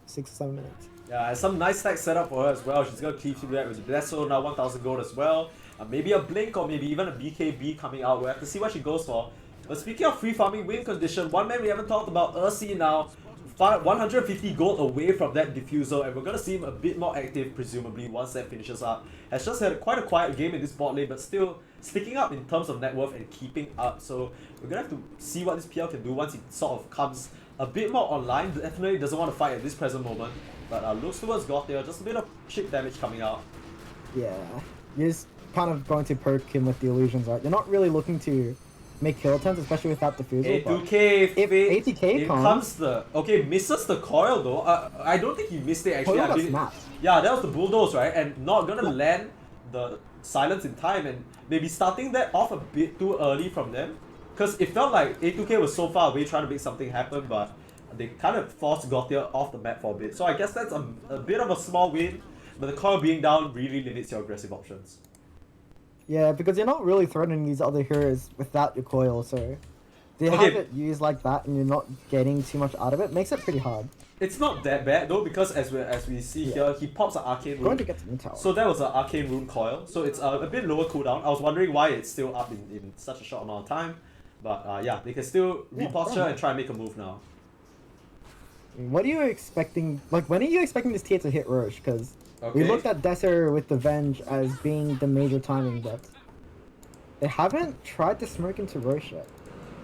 6 or 7 minutes. Yeah, some nice stacks set up for her as well. She's gonna keep that with Blesso, now 1000 gold as well. Maybe a Blink or maybe even a BKB coming out. We'll have to see what she goes for. But speaking of free farming win condition, one man we haven't talked about, Ursi now. 150 gold away from that diffuser, and we're gonna see him a bit more active presumably once that finishes up. Has just had quite a quiet game in this bot lane, but still sticking up in terms of net worth and keeping up. So we're gonna have to see what this PL can do once he sort of comes a bit more online. Definitely doesn't want to fight at this present moment, but looks towards Gothia, just a bit of chip damage coming out. Yeah, you're just kind of going to perk him with the illusions, right? You're not really looking to make kill attempts, especially with that diffuser. A2K, if A2K comes the... Okay, misses the coil though. I don't think he missed it actually. Yeah, that was the bulldoze, right? And not gonna land the silence in time, and maybe starting that off a bit too early from them. Because it felt like A2K was so far away trying to make something happen, but they kind of forced Gothia off the map for a bit. So I guess that's a bit of a small win, but the coil being down really limits your aggressive options. Yeah, because you're not really threatening these other heroes without your coil, so to have it used like that and you're not getting too much out of it makes it pretty hard. It's not that bad though, because as we see here, he pops an arcane rune. Going to get to the tower. So that was an arcane rune coil, so it's a bit lower cooldown. I was wondering why it's still up in such a short amount of time, but yeah, they can still reposture and try and make a move now. What are you expecting? Like, when are you expecting this tier to hit Roche? Because we Okay. looked at Desser with the Venge as being the major timing, but they haven't tried to smoke into Roche yet.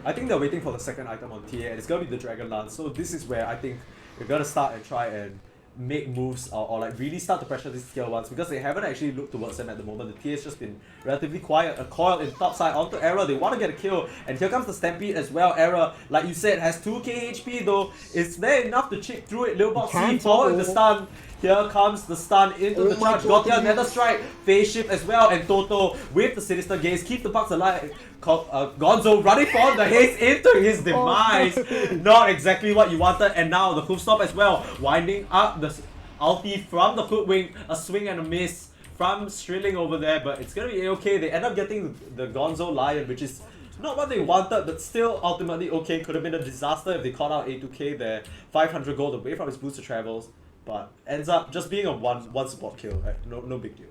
I think they're waiting for the second item on TA, and it's gonna be the Dragon Lance. So this is where I think we're gonna start and try and make moves or like really start to pressure these tier ones, because they haven't actually looked towards them at the moment. The TA has just been relatively quiet. A coil in top side onto Era. They want to get a kill, and here comes the Stampede as well. Era, like you said, has 2k HP though. Is there enough to chip through it? Lil Box C following the stun. Here comes the stun into the charge. Got the Nether Strike, phase shift as well, and Toto with the Sinister Gaze keep the pucks alive. Gonzo running for the haste into his demise. Not exactly what you wanted, and now the hoof stop as well, winding up the ulti from the Hoodwink, a swing and a miss from Strilling over there, but it's gonna be okay. They end up getting the Gonzo Lion, which is not what they wanted, but still ultimately okay. Could have been a disaster if they caught out A2K there. 500 gold away from his booster travels, but ends up just being a one support kill, right? No big deal.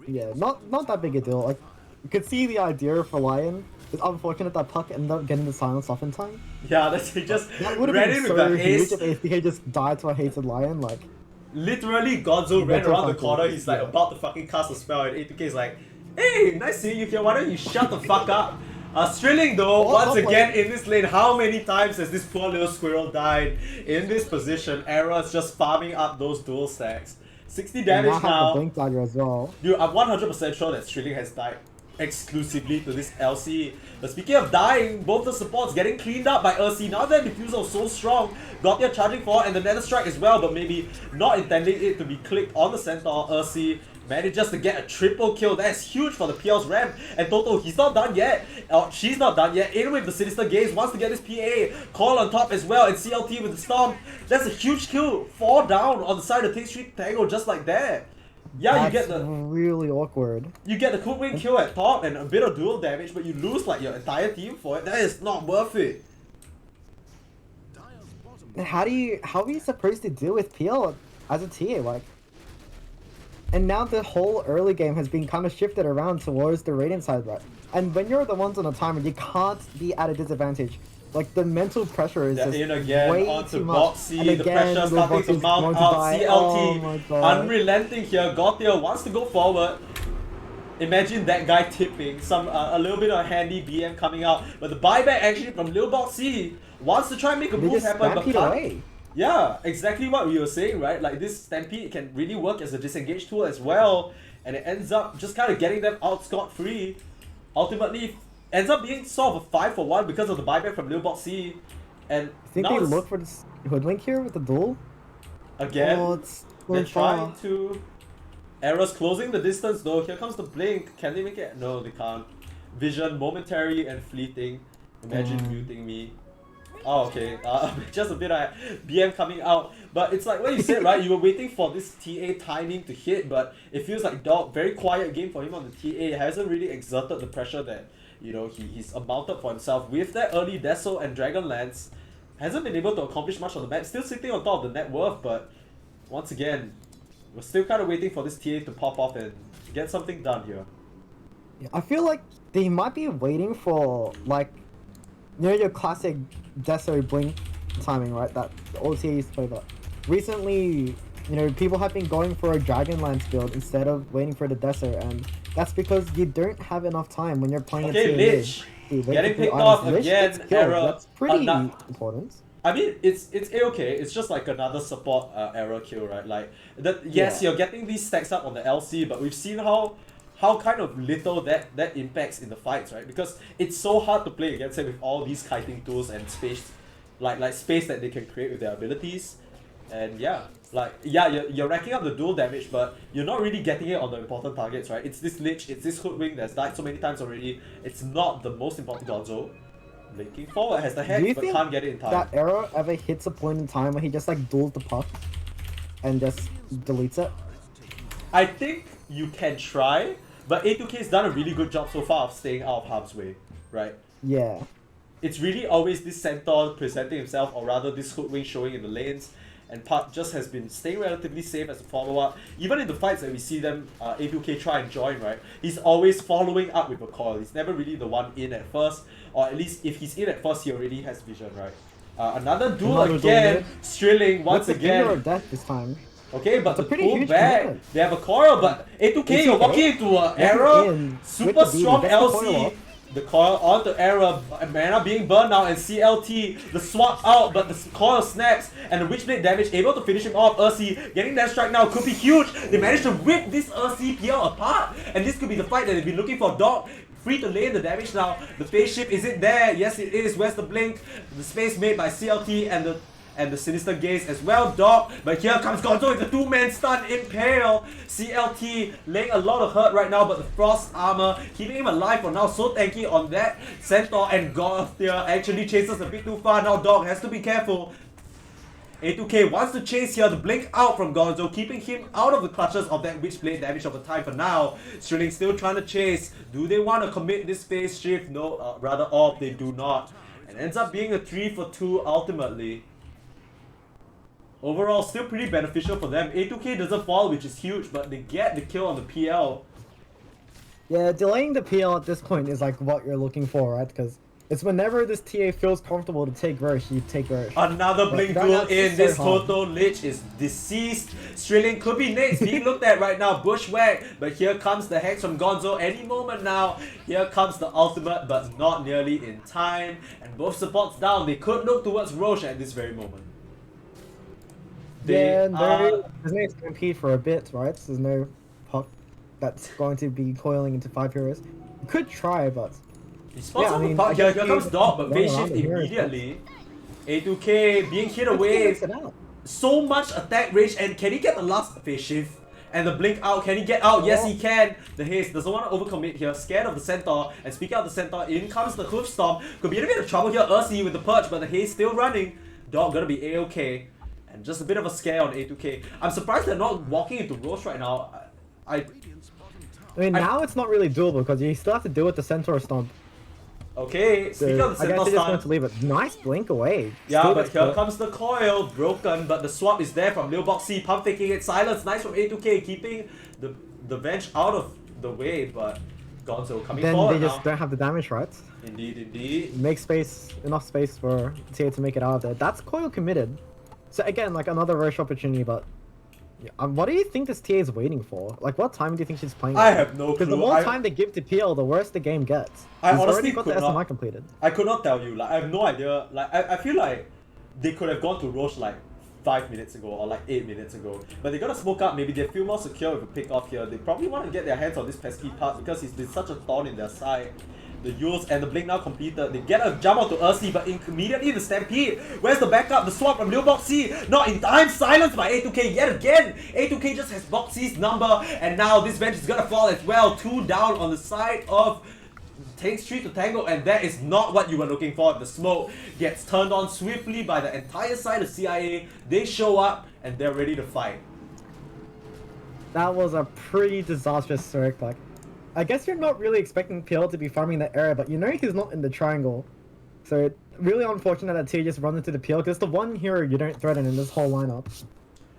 Yeah, not that big a deal. Like, you could see the idea for Lion. It's unfortunate that Puck ended up getting the silence off in time. Yeah, that's he just That would have ran been in with so the huge ace. if APK just died to a hated Lion. Like, Literally, Gonzo ran around the corner. He's like about to fucking cast a spell, and A2K is like, "Hey, nice seeing you here. Why don't you shut the fuck up?" Strilling though, once again in this lane, how many times has this poor little squirrel died in this position? Era's just farming up those dual stacks. 60 damage have now. the Blink Dagger as well. Dude, I'm 100% sure that Strilling has died exclusively to this LC. But speaking of dying, both the supports getting cleaned up by Ursi. Now that Diffusal is so strong, Gautier charging forward and the Nether Strike as well, but maybe not intending it to be clicked on the Centaur. Ursi manages to get a triple kill. That's huge for the PL's ramp. And Toto, he's not done yet. She's not done yet. In with the Sinister Gaze, wants to get his PA. Call on top as well, and CLT with the Stomp. That's a huge kill. 4 down on the side of Take Street Tango just like that. Yeah, That's you get the really awkward. you get the Hoodwink kill at top and a bit of dual damage, but you lose like your entire team for it. That is not worth it. How are you supposed to deal with PL as a TA? Like, and now the whole early game has been kind of shifted around towards the Radiant side, right? And when you're the ones on a timer, you can't be at a disadvantage. Like, the mental pressure is just In again, way onto too much. Boxy, And the again, pressure starting to Boxy's mount going to out. die. CLT, Oh my God. unrelenting here. Gautier wants to go forward. Imagine that guy tipping, a little bit of handy BM coming out, but the buyback actually from Lil Boxy wants to try and make a They move just happen, but stampede can't. away. Yeah, exactly what we were saying, right? Like, this Stampede can really work as a disengage tool as well, and it ends up just kind of getting them out scot-free. Ultimately, ends up being sort of a 5-for-1 because of the buyback from Lil Boxy. And I think now they it's- look for this Hoodwink here with the duel. again, Oh, it's they're going far. trying to... Era's closing the distance though. Here comes the blink. Can they make it? No, they can't. Vision, momentary and fleeting. Imagine muting me. Oh, okay. Just a bit of BM coming out. But it's like what you said, right? You were waiting for this TA timing to hit, but it feels like dog. Very quiet game for him on the TA. Hasn't really exerted the pressure that, you know, he's amounted for himself. With that early Deso and Dragonlance, hasn't been able to accomplish much on the map. Still sitting on top of the net worth, but once again, we're still kind of waiting for this TA to pop off and get something done here. Yeah, I feel like they might be waiting for, like, you know, your classic Deso Blink timing, right? That all TA used to play that. Recently, you know, people have been going for a Dragonlance build instead of waiting for the Deso, and that's because you don't have enough time when you're playing Okay, a Lich. TA. Getting picked off again, Era. That's pretty Nah. important. I mean, it's A-okay. It's just like another support error kill, right? Like, yes, Yeah. you're getting these stacks up on the LC, but we've seen how kind of little that impacts in the fights, right? Because it's so hard to play against it with all these kiting tools and space, like space that they can create with their abilities. And yeah, you're racking up the dual damage, but you're not really getting it on the important targets, right? It's this Lich, it's this Hoodwink that's died so many times already. It's not the most important Gonzo. Linking forward has the Do you hex, but think can't get it in time. that Arrow ever hits a point in time where he just like duels the puck and just deletes it? I think you can try, but A2K's done a really good job so far of staying out of harm's way, right? Yeah. It's really always this Centaur presenting himself, or rather this Hoodwink showing in the lanes, and Puck just has been staying relatively safe as a follow-up. Even in the fights that we see them, A2K try and join, right? He's always following up with a coil. He's never really the one in at first, or at least if he's in at first, he already has vision, right? Another duel Another duel again. mid. Strilling once With the finger again. of death this time. Okay, but It's a the pretty pull huge back. commitment. They have a coil, but A2K A2K walking into an walking error. in Super with the beam, strong gets the coil LC. off. The coil onto error. Mana being burned now, and CLT. The swap out, but the coil snaps. And the Witchblade damage able to finish him off. Ursi getting that strike now could be huge. They managed to rip this Ursi PL apart. And this could be the fight that they've been looking for. Dog free to lay in the damage now. The phase shift, is it there? Yes, it is. Where's the blink? The space made by CLT and the Sinister Gaze as well, Dog. But here comes Gonzo with the two-man stun, Impale. CLT laying a lot of hurt right now, but the Frost Armor keeping him alive for now. So tanky on that Centaur, and Gothia actually chases a bit too far. Now Dog has to be careful. A2K wants to chase here, the blink out from Gonzo, keeping him out of the clutches of that Witchblade damage over time for now. Strilling still trying to chase. Do they want to commit this phase shift? No, rather off, they do not. And ends up being a 3 for 2 ultimately. Overall, still pretty beneficial for them. A2K doesn't fall, which is huge, but they get the kill on the PL. Yeah, delaying the PL at this point is like what you're looking for, right? Because it's whenever this TA feels comfortable to take Rosh, you take Rosh. Another blink duel in. This Toto Lich is deceased. Strilling could be next, being looked at right now. Bushwhack, but here comes the Hex from Gonzo any moment now. Here comes the ultimate, but not nearly in time. And both supports down. They could look towards Rosh at this very moment. There's no stampede for a bit, right? So there's no puck that's going to be coiling into 5 heroes. You could try, but He spots on the puck. Here comes Dog, but phase shift immediately. A2K being hit away. So much attack range, and can he get the last phase shift? And the blink out, can he get out? Yes, he can. The haste doesn't want to overcommit here. Scared of the Centaur. And speaking of the Centaur, in comes the Hoof Stomp. Could be in a bit of trouble here. Ursi with the Purge, but the haste still running. Dog gonna be A-okay. And just a bit of a scare on A2K. I'm surprised they're not walking into Rosh right now. I mean, now it's not really doable because you still have to deal with the Centaur Stomp. Okay, speaking of the I guess Centaur they're just going stun. to leave it. Nice blink away. Yeah, Still but gets here caught. comes the coil. Broken, but the swap is there from Lil Boxy. Pump faking it. Silence. Nice from A2K, keeping the bench out of the way, but Gonzo coming Then forward they just now. don't have the damage, right? Indeed, indeed. Make space, enough space for TA to make it out of there. That's coil committed. So again, like another rush opportunity, but yeah, what do you think this TA is waiting for? Like, what time do you think she's playing? I have no clue. Because the more time they give to PL, the worse the game gets. I He's honestly already got the could not- SMI completed. I could not tell you. Like, I have no idea. Like, I feel like they could have gone to Roche like 5 minutes ago or like 8 minutes ago. But they gotta smoke up. Maybe they feel more secure with a pick off here. They probably want to get their hands on this pesky part because he's been such a thorn in their side. The Yules and the blink now completed. They get a jump onto Ursi, but immediately the Stampede. Where's the backup? The swap from Lil Boxy. Not in time. Silenced by A2K yet again. A2K just has Boxy's number. And now this bench is gonna fall as well. 2 down on the side of Takes 3 to tango, and that is not what you were looking for. The smoke gets turned on swiftly by the entire side of CIA. They show up and they're ready to fight. That was a pretty disastrous Zurich. Like, I guess you're not really expecting PL to be farming that area, but you know he's not in the triangle. So really unfortunate that T just runs into the PL, because the one hero you don't threaten in this whole lineup.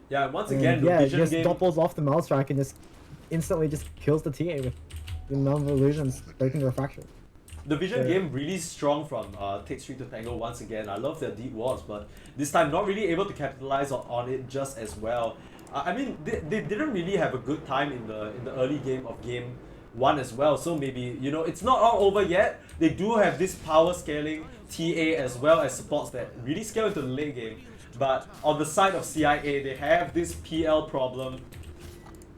Yeah, once And again, yeah, the it vision just game. dopples off the mouse track and just instantly just kills the TA with the number of illusions breaking the refraction. The vision Yeah. game really strong from Takes 3 to tango once again. I love their deep walls, but this time not really able to capitalize on it just as well. I mean, they didn't really have a good time in the early game of game 1 as well, so maybe, you know, it's not all over yet. They do have this power scaling TA as well as supports that really scale into the late game. But on the side of CIA, they have this PL problem.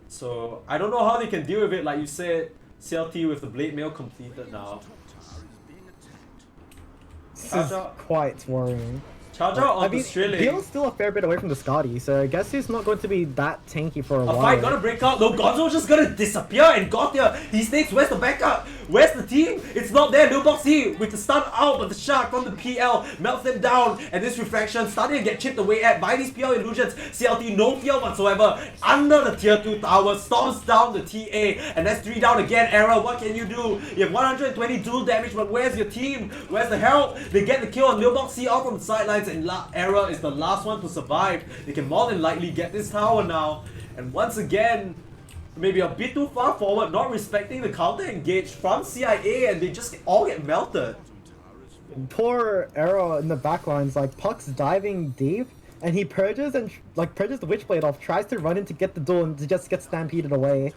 So I don't know how they can deal with it. Like you said, CLT with the Blade Mail completed now. This is quite worrying. Charge out on the Strilling. Bill's still a fair bit away from the Scotty, so I guess he's not going to be that tanky for a while. A fight gonna break out. No, Gonzo's just gonna disappear, and Gothia, he stays. Where's the backup? Where's the team? It's not there. Lil Boxy with the stun out, but the shark from the PL melts them down, and this refraction starting to get chipped away at by these PL illusions. CLT no fear whatsoever. Under the tier 2 tower, storms down the TA, and that's 3 down again. Error, what can you do? You have 122 damage, but where's your team? Where's the help? They get the kill on Lil Boxy out from the sidelines, and Error is the last one to survive. They can more than likely get this tower now. And once again, maybe a bit too far forward, not respecting the counter engage from CIA, and they just all get melted. poor Arrow in the backlines, like Puck's diving deep, and he purges and purges the Witchblade off, tries to run in to get the duel and just get stampeded away.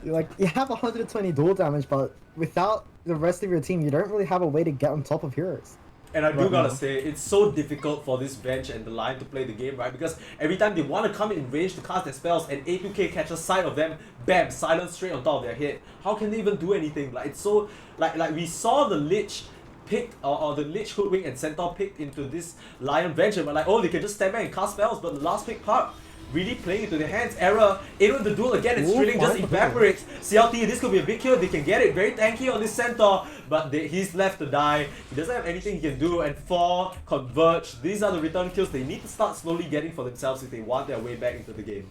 Like, you have 120 duel damage, but without the rest of your team, you don't really have a way to get on top of heroes. And I do gotta say, it's so difficult for this bench and the line to play the game, right? Because every time they want to come in range to cast their spells and A2K catches sight of them, bam, silence straight on top of their head. How can they even do anything? Like, it's so... Like we saw the Lich picked, or the Lich, Hoodwink, and Centaur picked into this Lion bench, and we're like, oh, they can just stand back and cast spells, but the last pick part, really playing into their hands. Error, in with the duel again, and Strilling just evaporates. CLT, this could be a big kill, they can get it, very tanky on this Centaur, but he's left to die. He doesn't have anything he can do, and 4 converge. These are the return kills they need to start slowly getting for themselves if they want their way back into the game.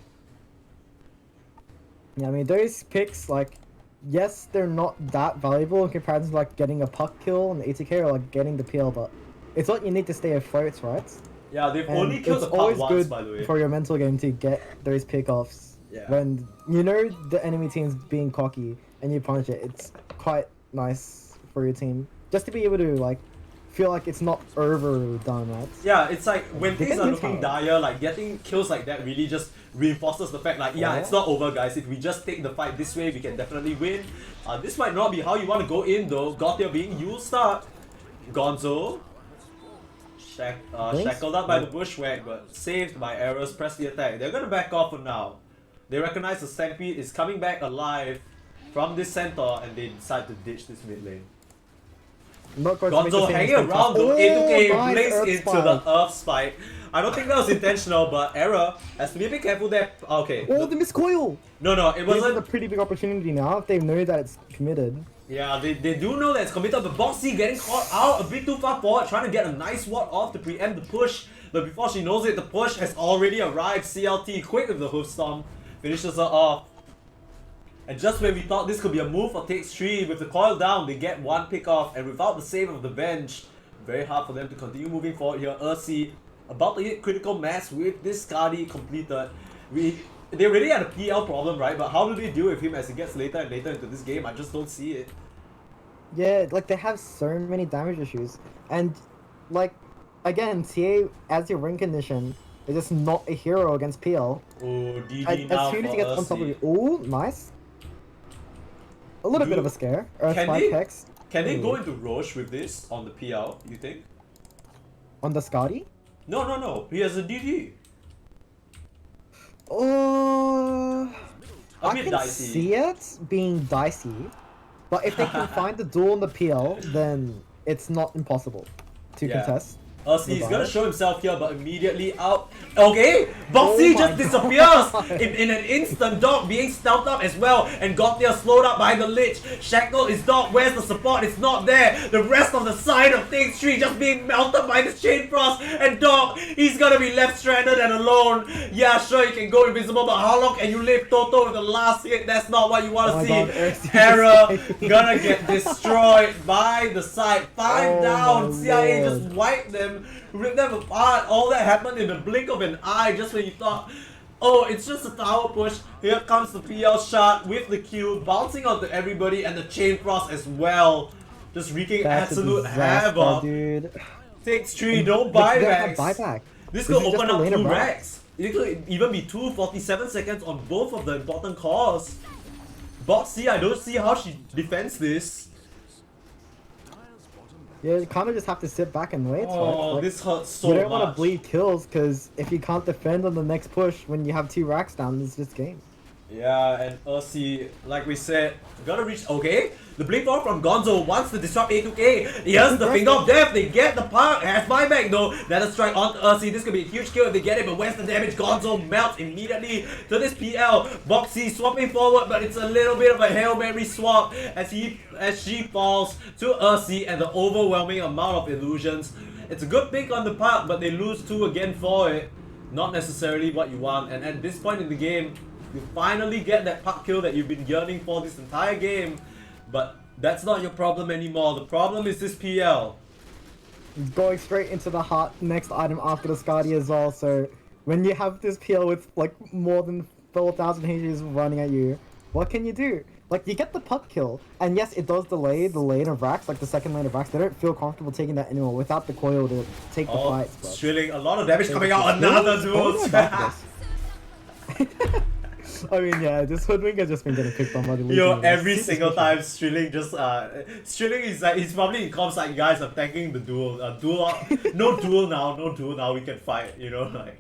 Yeah, I mean, those picks, like, yes, they're not that valuable in comparison to, like, getting a Puck kill on the ATK or, like, getting the PL, but it's what you need to stay afloat, right? Yeah, they've And only killed the Puck once, by the way. For your mental game to get those pickoffs. Yeah. When you know the enemy team's being cocky and you punish it, it's quite nice for your team. Just to be able to, like, feel like it's not overdone, right? Yeah, it's like when They things can are do looking power. dire, like getting kills like that really just reinforces the fact like, yeah, it's not over, guys. If we just take the fight this way, we can definitely win. This might not be how you want to go in though. Gautier being used start. Gonzo. Shackled up by the bushwhack, but saved by arrows. Press the attack. They're gonna back off for now. They recognize the Stampede is coming back alive from this Centaur, and they decide to ditch this mid lane. Gonzo hanging around though, A2K blinks into the Earth Spike. I don't think that was intentional, but Error has to be a bit careful there. Okay. Oh, the miscoil! No, it wasn't. a pretty big opportunity now if they know that it's committed. Yeah, they do know that it's committed, but Boxy getting caught out a bit too far forward, trying to get a nice ward off to preempt the push. But before she knows it, the push has already arrived. CLT quick with the Hoofstorm finishes her off. And just when we thought this could be a move for takes 3, with the coil down, they get 1 pick off, and without the save of the bench, very hard for them to continue moving forward here. Ursi about to hit critical mass with this Skadi completed. They already had a PL problem, right? But how do they deal with him as he gets later and later into this game? I just don't see it. Yeah, like they have so many damage issues. And like, again, TA as your win condition is just not a hero against PL. Oh, DD now as soon as he for gets on top of Ursi. you. Oh, nice. A little bit of a scare. Can Spike they- Hex. Can they go into Roche with this on the PL, you think? On the Skadi? No. He has a DD. I bit can dicey. see it being dicey, but if they can find the duel on the PL, then it's not impossible to Yeah. contest. He's gonna show himself here, but immediately out. Okay, Boxy Oh just my disappears God. in an instant. Dog being stealthed up as well, and Gautier slowed up by the Lich. Shackle is Dog. Where's the support? It's not there. The rest of the side of Things 3 just being melted by this Chain Frost, and Dog, he's gonna be left stranded and alone. Yeah, sure, you can go invisible, but how long can you live, Toto, with the last hit? That's not what you want to Oh my see. God, Ursi Error is gonna get destroyed by the side. 5 Oh down. my CIA Lord. just wiped them, ripped them apart. All that happened in the blink of an eye, just when you thought, oh, it's just a tower push. Here comes the PL shot with the Q, bouncing onto everybody, and the Chain Frost as well. Just wreaking That's a absolute disaster, havoc. dude. Takes 3, no They don't have buybacks. buyback. This This could is just open a up laner 2 round. racks. It could even be 2:47 seconds on both of the important cores. Boxy, I don't see how she defends this. Yeah, you kind of just have to sit back and wait. Oh, right? Like, this hurts so you much. don't want to bleed kills because if you can't defend on the next push when you have 2 racks down, it's just game. Yeah, and Ursi, like we said, gotta reach. Okay, the blink forward from Gonzo wants to disrupt A2K. Here's the finger of death. They get the park. Has buyback though. That'll strike on Ursi. This could be a huge kill if they get it. But where's the damage? Gonzo melts immediately to this PL. Boxy swapping forward, but it's a little bit of a Hail Mary swap as she falls to Ursi and the overwhelming amount of illusions. It's a good pick on the park, but they lose 2 again for it. Not necessarily what you want. And at this point in the game, you finally get that puck kill that you've been yearning for this entire game, but that's not your problem anymore. The problem is this PL. Going straight into the hot next item after the Skadi as well, so when you have this PL with like more than 4,000 HGs running at you, what can you do? Like, you get the puck kill, and yes, it does delay the lane of racks, like the second lane of racks. They don't feel comfortable taking that anymore without the coil to take the fights. But Strilling, a lot of damage coming out. Another duel. I mean, yeah, this Hoodwink has just been getting picked on by the Yo, every single time Strilling just Strilling is like, he's probably in comms like, guys, I'm tanking the duel. No duel now, we can fight, you know, like.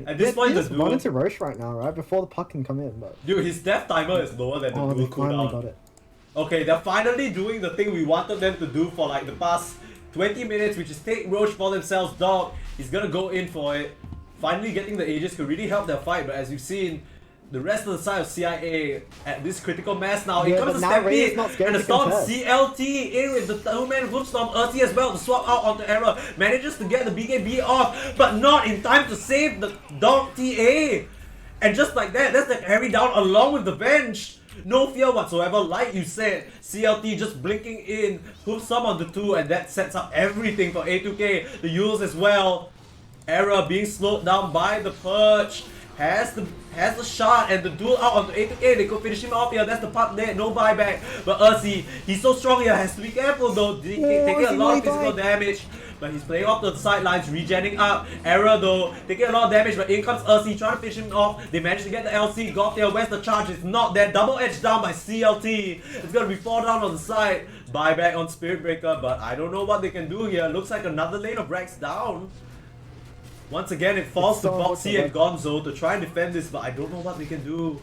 At this point, the duel... run into Roche right now, right? Before the puck can come in, but... Dude, his death timer is lower than the duel cooldown. Got it. Okay, they're finally doing the thing we wanted them to do for like the past 20 minutes, which is take Roche for themselves. Dog, he's gonna go in for it. Finally getting the Aegis could really help their fight, but as you've seen, the rest of the side of CIA at this critical mass now, it comes to Stampede, and the Storm CLT in with the 2-man Wolf Storm Earthy as well to swap out onto Error, manages to get the BKB off, but not in time to save the Dog TA. And just like that, that's the carry down along with the bench. No fear whatsoever, like you said, CLT just blinking in, hoops some on the 2, and that sets up everything for A2K. The Yules as well. Error being slowed down by the Perch. Has the shot and the duel out onto A2K. They could finish him off here. That's the puck there. No buyback. But Ursi, he's so strong here. Has to be careful though. Taking a lot of physical damage. But he's playing off the sidelines, regenning up. Error though, taking a lot of damage. But in comes Ursi trying to finish him off. They managed to get the LC. Got there. Where's the charge? It's not there. Double edge down by CLT. It's gonna be 4 down on the side. Buyback on Spirit Breaker. But I don't know what they can do here. Looks like another lane of Rex down. Once again, it falls to Boxy and Gonzo to try and defend this, but I don't know what they can do.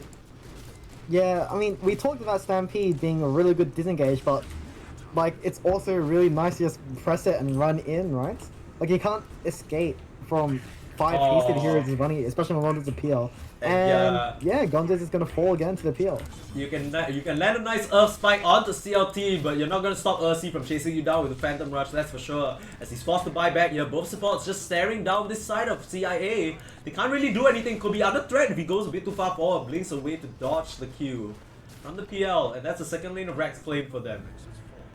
Yeah, I mean, we talked about Stampede being a really good disengage, but like, it's also really nice to just press it and run in, right? Like, you can't escape from 5 hasted heroes running, especially when Gonzo's a PL. And yeah, Gonzo's is gonna fall again to the PL. You can land a nice Earth Spike onto CLT, but you're not gonna stop Ursi from chasing you down with the Phantom Rush, that's for sure. As he's forced to buy back here, both supports just staring down this side of CIA. They can't really do anything, could be under threat if he goes a bit too far forward, blinks away to dodge the Q. From the PL, and that's the second lane of Rax claim for them.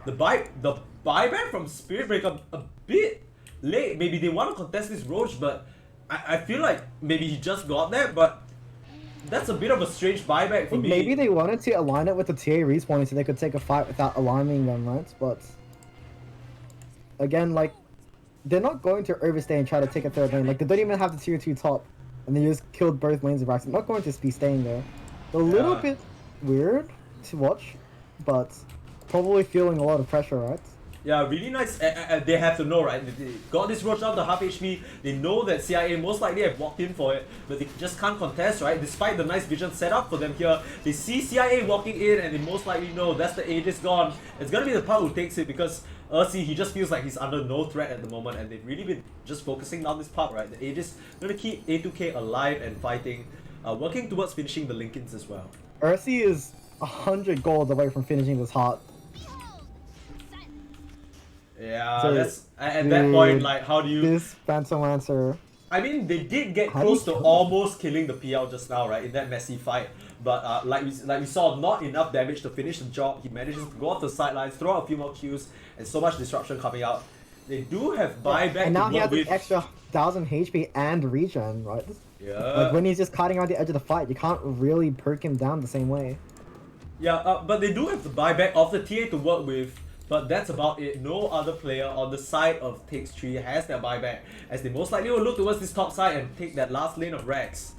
The buyback from Spirit Breaker a bit late. Maybe they want to contest this Roach, but I feel like maybe he just got that, but that's a bit of a strange buyback for me. Maybe they wanted to align it with the TA respawning so they could take a fight without alarming them, right? But again, like, they're not going to overstay and try to take a third lane. Like, they don't even have the tier 2 top, and they just killed both lanes of Rax. They're not going to be staying there. A little bit weird to watch, but probably feeling a lot of pressure, right? Yeah, really nice. They have to know, right? They got this Roach down to half HP. They know that CIA most likely have walked in for it, but they just can't contest, right? Despite the nice vision set up for them here, they see CIA walking in, and they most likely know that's the Aegis gone. It's gonna be the part who takes it because Ursi, he just feels like he's under no threat at the moment, and they've really been just focusing down this part, right? The Aegis gonna keep A2K alive and fighting, working towards finishing the Linkins as well. Ursi is 100 gold away from finishing this heart. Yeah, so that's at that point, like, how do you... This Phantom Lancer... I mean, they did get close to almost killing the PL just now, right, in that messy fight. But like we saw, not enough damage to finish the job. He manages to go off the sidelines, throw out a few more Qs, and so much disruption coming out. They do have buyback and now to he work has with. an extra 1000 HP and regen, right? Yeah. Like, when he's just cutting around the edge of the fight, you can't really perk him down the same way. Yeah, but they do have the buyback of the TA to work with. But that's about it. No other player on the side of Takes 3 has their buyback, as they most likely will look towards this top side and take that last lane of Rex.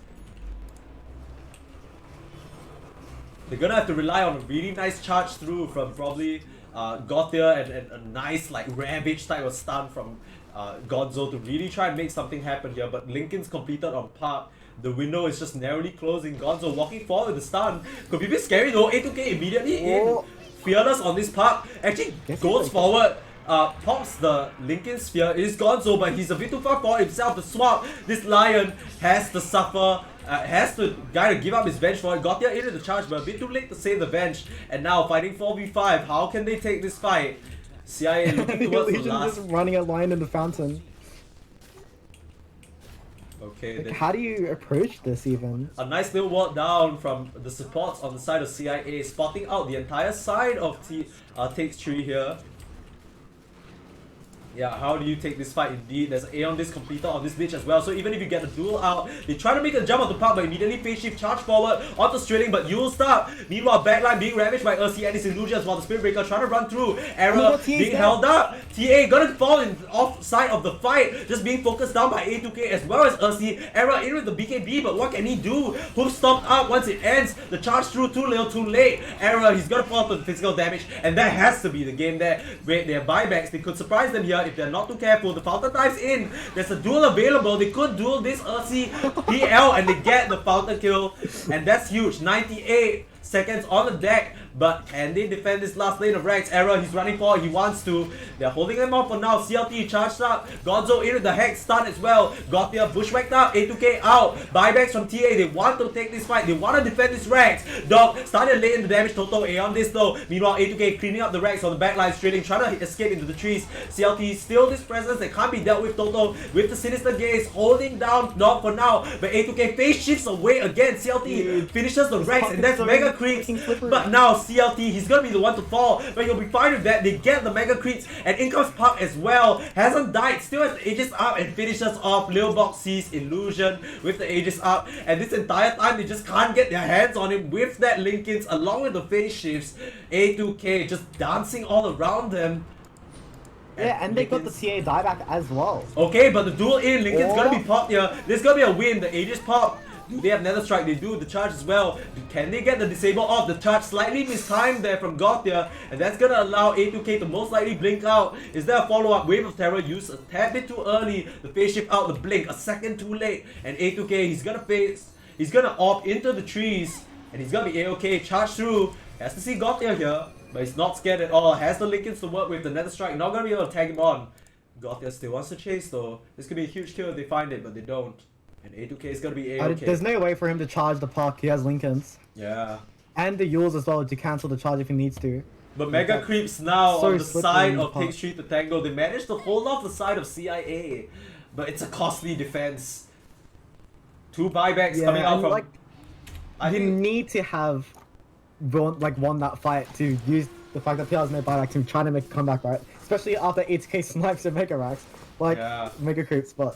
They're gonna have to rely on a really nice charge through from probably Gautier and a nice like Ravage type of stun from Gonzo to really try and make something happen here. But Lincoln's completed on Park. The window is just narrowly closing. Gonzo walking forward with the stun. Could be a bit scary though. A2K immediately in. Fearless on this part, actually goes forward, pops the Lincoln Sphere. It is Gonzo, but he's a bit too far for himself to swap. This Lion has to suffer, has to give up his bench for it. Got there into the charge, but a bit too late to save the bench. And now fighting 4v5, how can they take this fight? CIA looking towards the last. Just running a line in the fountain. Okay, like, how do you approach this even? A nice little walk down from the supports on the side of CIA, spotting out the entire side of Takes 3 here. Yeah, how do you take this fight? Indeed, there's an Aeon Disc completer on this bitch as well. So even if you get the duel out, they try to make a jump on the park, but immediately phase shift, charge forward onto Strilling, but you'll stop. Meanwhile, backline being ravaged by Ursi and his illusions, while the Spirit Breaker trying to run through. Error being held up. TA gonna fall in off side of the fight, just being focused down by A2K as well as Ursi. Error in with the BKB, but what can he do? Hoop stomped up once it ends. The charge through too little, too late. Error, he's gonna fall for the physical damage, and that has to be the game there. Wait, their buybacks, they could surprise them here if they're not too careful. The Fountain dives in. There's a duel available. They could duel this Ursi PL and they get the Fountain kill. And that's huge. 98 seconds on the deck. But can they defend this last lane of Rex? Error, he's running forward, he wants to. They're holding them off for now. CLT charged up. Gonzo in with the Hex stun as well. Gothia bushwhacked up. A2K out. Buybacks from TA. They want to take this fight. They want to defend this Rex. Dog started late in the damage total. Aeon this though. Meanwhile, A2K cleaning up the Rex on the backline, straining, trying to escape into the trees. CLT still this presence that can't be dealt with total. With the Sinister Gaze holding down Dog for now. But A2K face shifts away again. CLT finishes the Rex and that's Mega Creeps. But now CLT, he's gonna be the one to fall, but he'll be fine with that. They get the Mega Creeps, and in comes Puck as well. Hasn't died, still has the Aegis up and finishes off Lil Box C's illusion with the Aegis up. And this entire time, they just can't get their hands on him with that Linkins along with the phase shifts. A2K just dancing all around them. Yeah, and they got the TA dieback as well. Okay, but the duel in, Lincoln's gonna be popped here. There's gonna be a win, the Aegis pop. Do they have Nether Strike? They do. The charge as well. Can they get the disable off? The charge slightly mistimed there from Gothia, and that's gonna allow A2K to most likely blink out. Is there a follow-up? Wave of Terror used a tad bit too early. The phase shift out, the blink a second too late, and A2K he's gonna opt into the trees, and he's gonna be A-OK. Charge through. Has to see Gothia here, but he's not scared at all. Has the Linkins to work with the Nether Strike. Not gonna be able to tag him on. Gothia still wants to chase though. This could be a huge kill if they find it, but they don't. And A2K is gonna be A-OK. There's no way for him to charge the puck. He has Lincolns. Yeah. And the Yules as well to cancel the charge if he needs to. But Mega Creeps now So on the slippery side in the of park. Take Street to Tango. They managed to hold off the side of CIA. But it's a costly defense. Two buybacks coming out from... like, I you think... need to have won that fight to use the fact that PL has no buyback to try to make a comeback, right? Especially after 8k snipes and Mega Racks. Like, Yeah. Mega Creeps, but...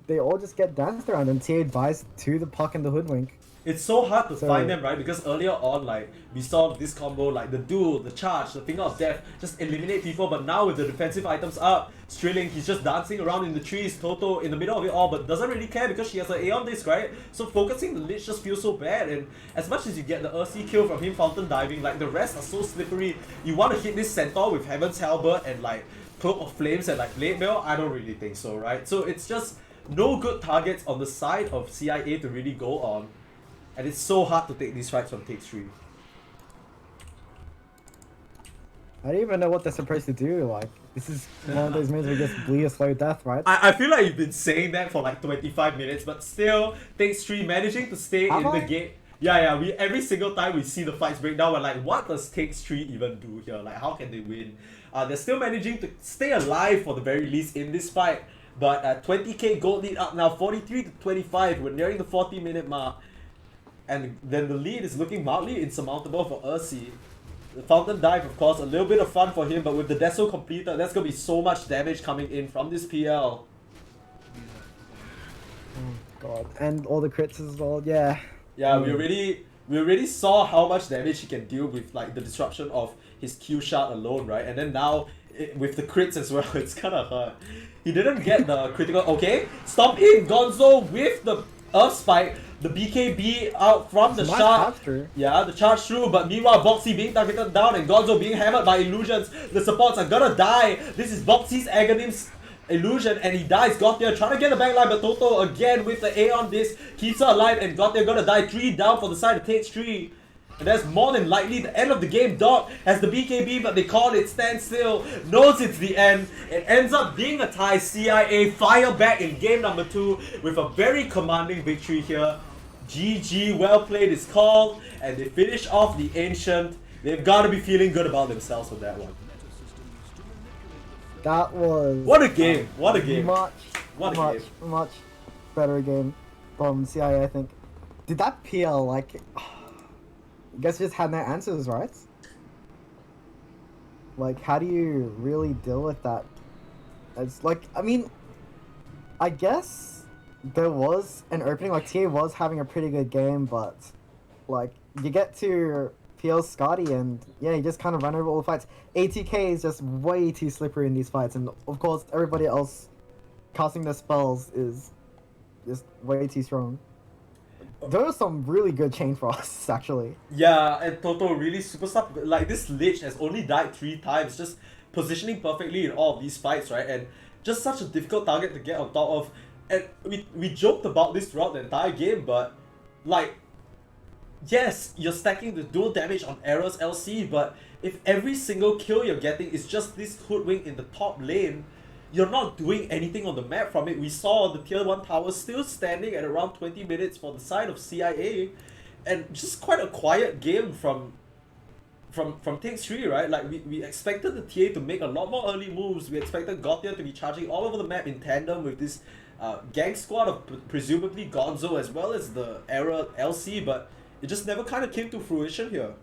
they all just get danced around and TA buys to the puck and the hoodwink. It's so hard to So- find them, right? Because earlier on, like, we saw this combo, like the duel, the charge, the finger of death, just eliminate people. But now with the defensive items up, Strilling, he's just dancing around in the trees, Toto in the middle of it all, but doesn't really care because she has an Aeon Disc, right? So focusing the Lich just feels so bad. And as much as you get the Ursi kill from him fountain diving, like the rest are so slippery. You want to hit this Centaur with Heaven's Halberd and like Cloak of Flames and like Blade Mail? I don't really think so, right? So it's just no good targets on the side of CIA to really go on. And it's so hard to take these fights from Take 3. I don't even know what they're supposed to do. Like, this is one of those moves where you just bleed a slow death, right? I feel like you've been saying that for like 25 minutes, but still, Take 3 managing to stay in the game. Yeah, we every single time we see the fights break down, we're like, what does Take 3 even do here? Like, how can they win? They're still managing to stay alive for the very least in this fight. But 20k gold lead up now, 43 to 25. We're nearing the 40-minute mark. And then the lead is looking mildly insurmountable for Ursi. The Fountain Dive, of course, a little bit of fun for him, but with the Deso completed, there's going to be so much damage coming in from this PL. Oh god. And all the crits as well, yeah. Yeah, we already saw how much damage he can deal with like the disruption of his Q shot alone, right? And then now with the crits as well, it's kind of hard. He didn't get the critical. Okay, stop in Gonzo with the Earth Spike. The BKB out from the shot. Yeah, the charge through, but meanwhile Boxy being targeted down and Gonzo being hammered by illusions. The supports are gonna die. This is Boxy's Aghanim's illusion and he dies. Gothia trying to get the backline, but Toto again with the Aeon Disc keeps her alive and Gothia gonna die. 3 down for the side of Takes 3. And that's more than likely the end of the game. Dog has the BKB, but they call it standstill. Knows it's the end. It ends up being a tie. CIA fire back in game number 2 with a very commanding victory here. GG, well played is called, and they finish off the Ancient. They've got to be feeling good about themselves with that one. That was... What a game! What a game! Much better game from CIA, I think. Did that PL, like... I guess just had no answers, right? Like, how do you really deal with that? It's like, I mean, I guess there was an opening. Like, TA was having a pretty good game, but like you get to PL Scotty and yeah, you just kind of run over all the fights. ATK is just way too slippery in these fights, and of course everybody else casting their spells is just way too strong. There are some really good chain frosts actually. Yeah, and Toto really super stuff. Like this Lich has only died 3 times, just positioning perfectly in all of these fights, right? And just such a difficult target to get on top of. And we joked about this throughout the entire game, but like, yes, you're stacking the dual damage on Error's LC, but if every single kill you're getting is just this hoodwink in the top lane, you're not doing anything on the map from it. We saw the tier 1 tower still standing at around 20 minutes for the side of CIA, and just quite a quiet game from Takes 3, right? Like we expected the TA to make a lot more early moves. We expected Gautier to be charging all over the map in tandem with this gang squad of presumably Gonzo as well as the Error LC, but it just never kind of came to fruition here.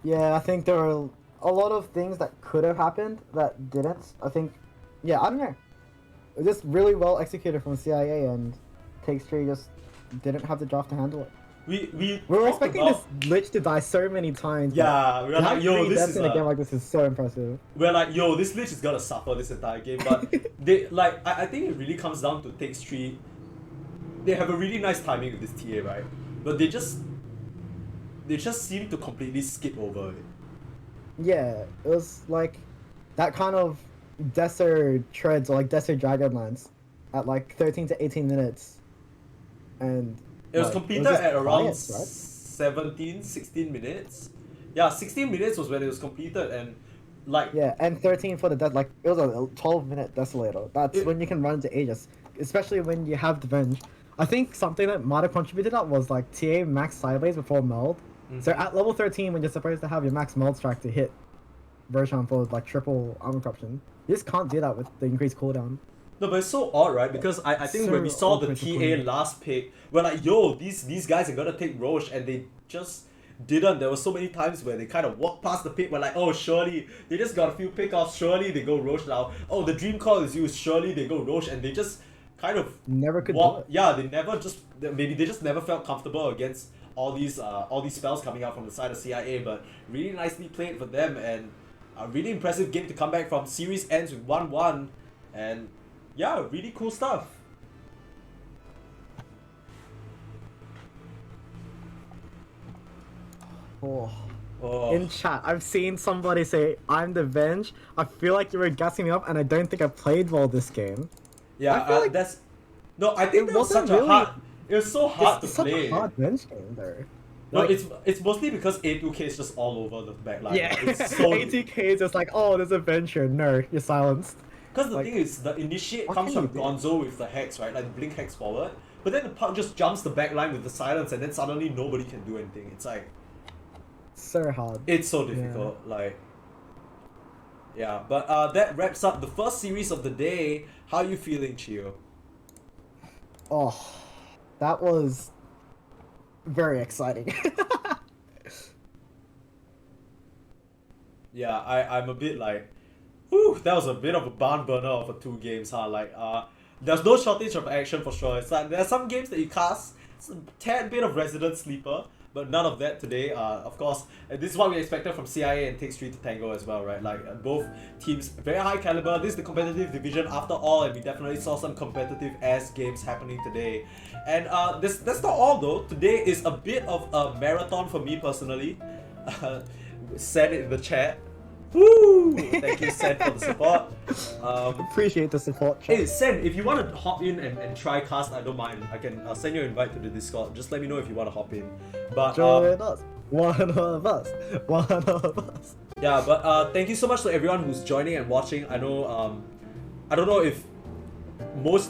Yeah, I think there are a lot of things that could have happened that didn't. I think, yeah, I don't know. It was just really well executed from CIA, and Takes 3 just didn't have the draft to handle it. We were talked expecting about... this Lich to die so many times. Yeah, we were like, yo, this is in a game like this is so impressive. We're like, yo, this Lich is gonna suffer this entire game, but they like I think it really comes down to Takes 3. They have a really nice timing with this TA, right? But they just seem to completely skip over it. Yeah, it was like that kind of Desert Treads or like Desert Dragonlance at like 13 to 18 minutes. And it was completed at around right? 17, 16 minutes. Yeah, 16 minutes was when it was completed, and like... Yeah, and 13 for the dead, like, it was a 12-minute Desolator. That's when you can run into Aegis, especially when you have Revenge. I think something that might have contributed to that was, like, TA max sideways before meld. Mm-hmm. So at level 13, when you're supposed to have your max meld strike to hit Roshan for, like, triple armor corruption, you just can't do that with the increased cooldown. No, but it's so odd, right? Because I think when we saw the TA last pick, we're like, yo, these guys are gonna take Roche, and they just didn't. There were so many times where they kind of walked past the pick, we're like, oh, surely, they just got a few pickoffs, surely they go Roche now. Oh, the Dream Call is used, surely they go Roche, and they just kind of... Never could do it. Yeah, they never just... Maybe they just never felt comfortable against all these spells coming out from the side of CIA, but really nicely played for them, and a really impressive game to come back from. Series ends with 1-1, and... yeah, really cool stuff. Oh. In chat, I've seen somebody say, I'm the Venge. I feel like you were gassing me up, and I don't think I played well this game. Yeah, I feel like that's... No, I think it that was such really... a hard... It was so hard to it's play. Such a hard Venge game, though. No, like, it's mostly because A2K is just all over the backline. Yeah, it's so... ATK is just like, oh, there's a Venture. No, you're silenced. Because the thing is, the initiate comes from Gonzo with the Hex, right? Like, blink Hex forward. But then the puck just jumps the backline with the silence, and then suddenly nobody can do anything. It's like... so hard. It's so difficult, like... Yeah, but that wraps up the first series of the day. How are you feeling, Chiyo? Oh, that was very exciting. Yeah, I'm a bit like... whew, that was a bit of a barn burner for 2 games, huh? Like, there's no shortage of action for sure. It's like, there are some games that you cast, it's a tad bit of Resident Sleeper, but none of that today. Of course, this is what we expected from CIA and Takes 3 to Tango as well, right? Like, both teams very high caliber. This is the competitive division after all, and we definitely saw some competitive ass games happening today. And that's not all though. Today is a bit of a marathon for me personally. Said it in the chat. Woo! Thank you, Sen, for the support. Appreciate the support, chat. Hey, Sen, if you want to hop in and try cast, I don't mind. I can send you an invite to the Discord. Just let me know if you want to hop in. But join us. One of us. One of us. Yeah, but thank you so much to everyone who's joining and watching. I know I don't know if most